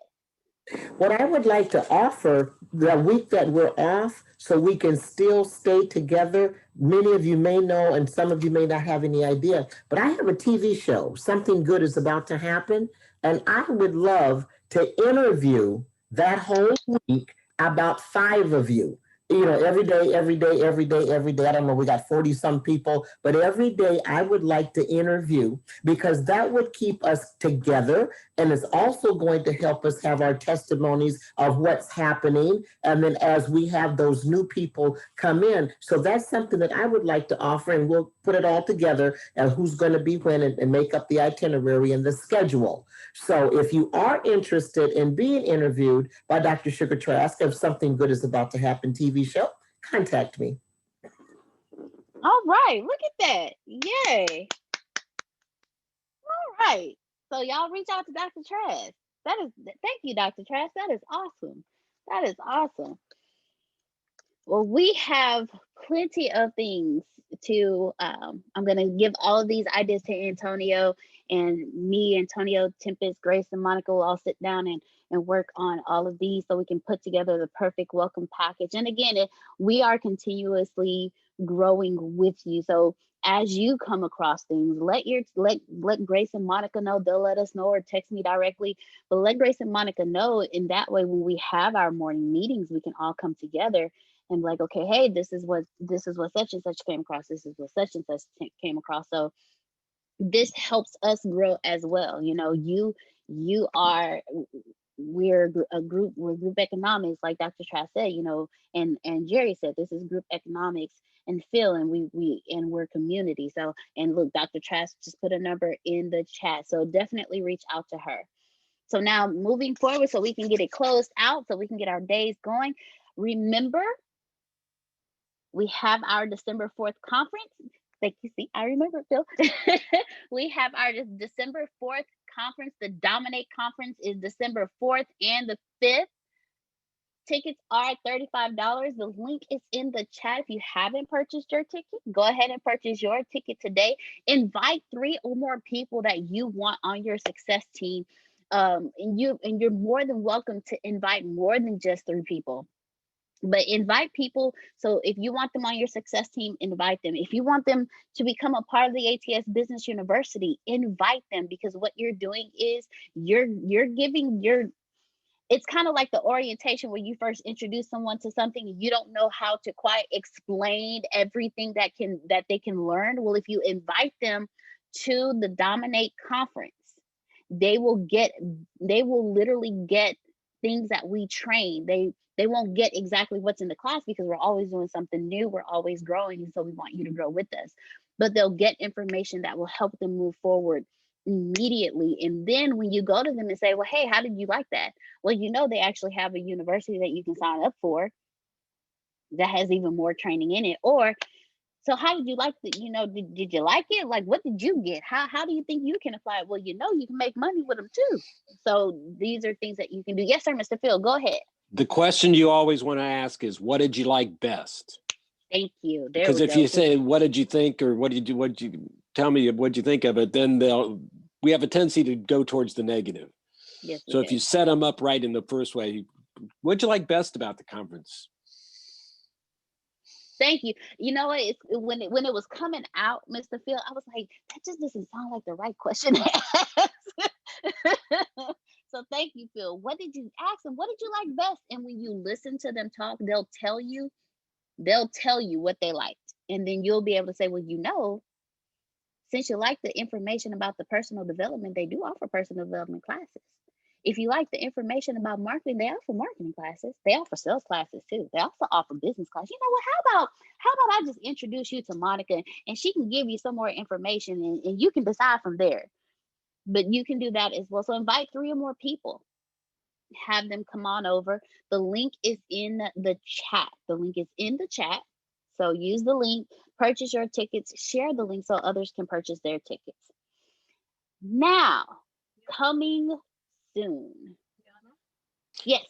What I would like to offer the week that we're off, so we can still stay together. Many of you may know, and some of you may not have any idea, but I have a TV show. Something good is about to happen. And I would love to interview that whole week about 5 of you. Every day. I don't know, we got 40 some people, but every day I would like to interview, because that would keep us together. And it's also going to help us have our testimonies of what's happening. And then as we have those new people come in. So that's something that I would like to offer, and we'll put it all together and who's going to be when, and make up the itinerary and the schedule. So if you are interested in being interviewed by Dr. Sugar Trask, if Something Good is About to Happen TV show, contact me. All right, look at that. Yay. All right. So y'all reach out to Dr. Trask. Thank you, Dr. Trask. That is awesome. That is awesome. Well, we have plenty of things to, I'm going to give all of these ideas to Antonio, and me, Antonio, Tempest, Grace, and Monica will all sit down and work on all of these so we can put together the perfect welcome package. And again, we are continuously growing with you. So as you come across things, let Grace and Monica know. They'll let us know, or text me directly, but let Grace and Monica know. In that way, when we have our morning meetings, we can all come together and be like, okay, hey, this is what such and such came across. This is what such and such came across. So this helps us grow as well. You know, you are, we're a group, we're group economics, like Dr. Trask said, you know, and Jerry said, this is group economics, and Phil, and we're community. So, and look, Dr. Trask just put a number in the chat. So definitely reach out to her. So now moving forward, so we can get it closed out, so we can get our days going. Remember, we have our December 4th conference. Thank you. See, I remember, Phil. We have our December 4th conference. The Dominate conference is December 4th and the 5th. Tickets are $35. The link is in the chat. If you haven't purchased your ticket, go ahead and purchase your ticket today. Invite 3 or more people that you want on your success team. And you're more than welcome to invite more than just 3 people. But invite people. So if you want them on your success team, invite them. If you want them to become a part of the ATS Business University, invite them, because what you're doing is you're giving your, it's kind of like the orientation where you first introduce someone to something and you don't know how to quite explain everything that they can learn. Well, if you invite them to the Dominate conference, they will literally get things that we train. They won't get exactly what's in the class, because we're always doing something new. We're always growing. And so we want you to grow with us, but they'll get information that will help them move forward immediately. And then when you go to them and say, well, hey, how did you like that? Well, you know, they actually have a university that you can sign up for that has even more training in it. Or, so how did you like the, you know, did you like it? Like, what did you get? How do you think you can apply it? Well, you know, you can make money with them too. So these are things that you can do. Yes, sir, Mr. Phil, go ahead. The question you always want to ask is, what did you like best? Thank you. Because if you say, what did you think, or what did you tell me, what you think of it, then we have a tendency to go towards the negative. Yes. So if you set them up right in the first way, what did you like best about the conference? Thank you. You know what? When it was coming out, Mr. Phil, I was like, that just doesn't sound like the right question to ask. So thank you, Phil. What did you ask them? What did you like best? And when you listen to them talk, they'll tell you what they liked. And then you'll be able to say, well, you know, since you like the information about the personal development, they do offer personal development classes. If you like the information about marketing, they offer marketing classes. They offer sales classes too. They also offer business classes. You know what? How about I just introduce you to Monica, and she can give you some more information, and you can decide from there. But you can do that as well. So invite 3 or more people. Have them come on over. The link is in the chat. The link is in the chat. So use the link, purchase your tickets, share the link so others can purchase their tickets. Now, coming soon. Yes.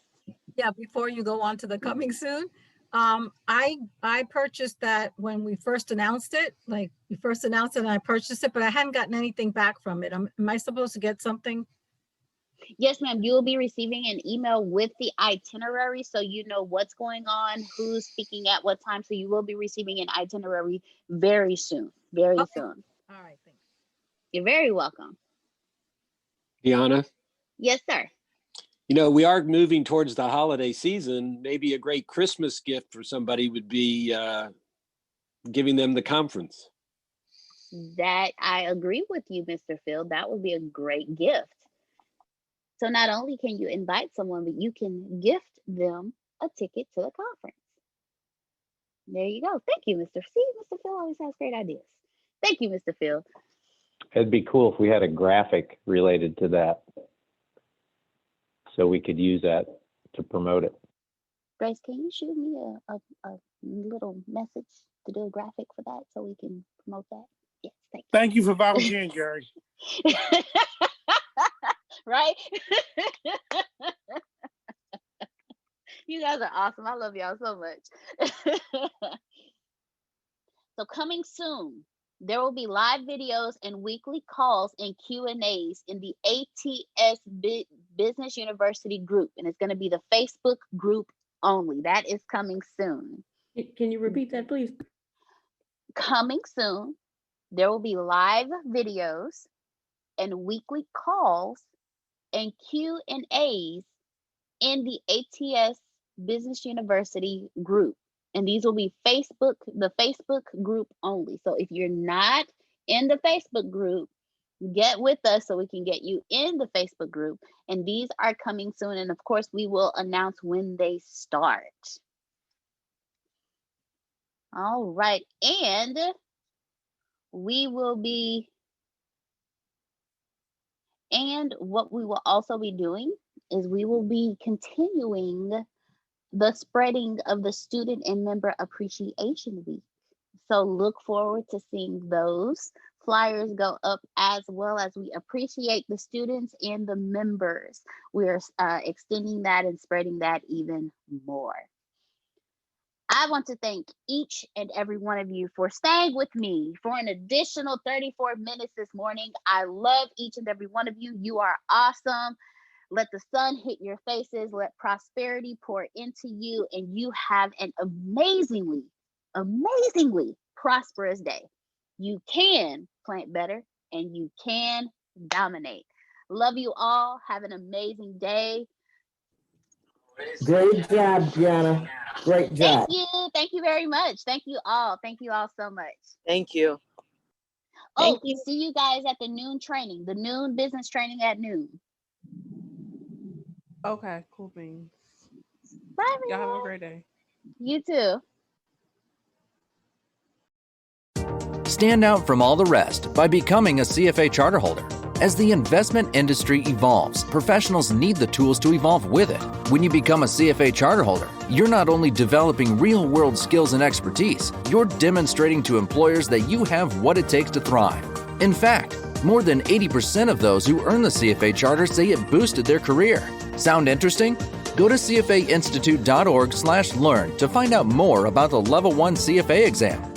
Yeah, before you go on to the coming soon, I purchased that when we first announced it. Like, we first announced it and I purchased it, but I hadn't gotten anything back from it. Am I supposed to get something? Yes, ma'am. You will be receiving an email with the itinerary, so you know what's going on, who's speaking at what time. So you will be receiving an itinerary very soon. Very soon. All right, thanks. You're very welcome. Deanna? Yes, sir. You know, we are moving towards the holiday season. Maybe a great Christmas gift for somebody would be giving them the conference. That I agree with you, Mr. Phil. That would be a great gift. So not only can you invite someone, but you can gift them a ticket to the conference. There you go. Thank you, Mr. C. Mr. Phil always has great ideas. Thank you, Mr. Phil. It'd be cool if we had a graphic related to that, so we could use that to promote it. Grace, can you shoot me a little message to do a graphic for that so we can promote that? Yes, thank you. Thank you for volunteering, Jerry. Right? You guys are awesome. I love y'all so much. So coming soon, there will be live videos and weekly calls and Q&As in the ATS Business University group. And it's going to be the Facebook group only. That is coming soon. Can you repeat that, please? Coming soon, there will be live videos and weekly calls and Q&As in the ATS Business University group. And these will be the Facebook group only. So if you're not in the Facebook group, get with us so we can get you in the Facebook group. And these are coming soon. And of course, we will announce when they start. All right. And we will be, and what we will also be doing is we will be continuing the spreading of the Student and Member Appreciation Week. So look forward to seeing those flyers go up, as well as we appreciate the students and the members. We're extending that and spreading that even more. I want to thank each and every one of you for staying with me for an additional 34 minutes this morning. I love each and every one of you. You are awesome. Let the sun hit your faces. Let prosperity pour into you, and you have an amazingly, amazingly prosperous day. You can plant better, and you can dominate. Love you all. Have an amazing day. Great job, Gianna. Great job. Thank you. Thank you very much. Thank you all. Thank you all so much. Thank you. Oh, see you guys at the noon training, the noon business training at noon. Okay, cool beans. Bye, y'all have a great day. You too. Stand out from all the rest by becoming a CFA charter holder. As the investment industry evolves, professionals need the tools to evolve with it. When you become a CFA charter holder, you're not only developing real-world skills and expertise, you're demonstrating to employers that you have what it takes to thrive. In fact, more than 80% of those who earn the CFA charter say it boosted their career. Sound interesting? Go to cfainstitute.org/learn to find out more about the Level 1 CFA exam.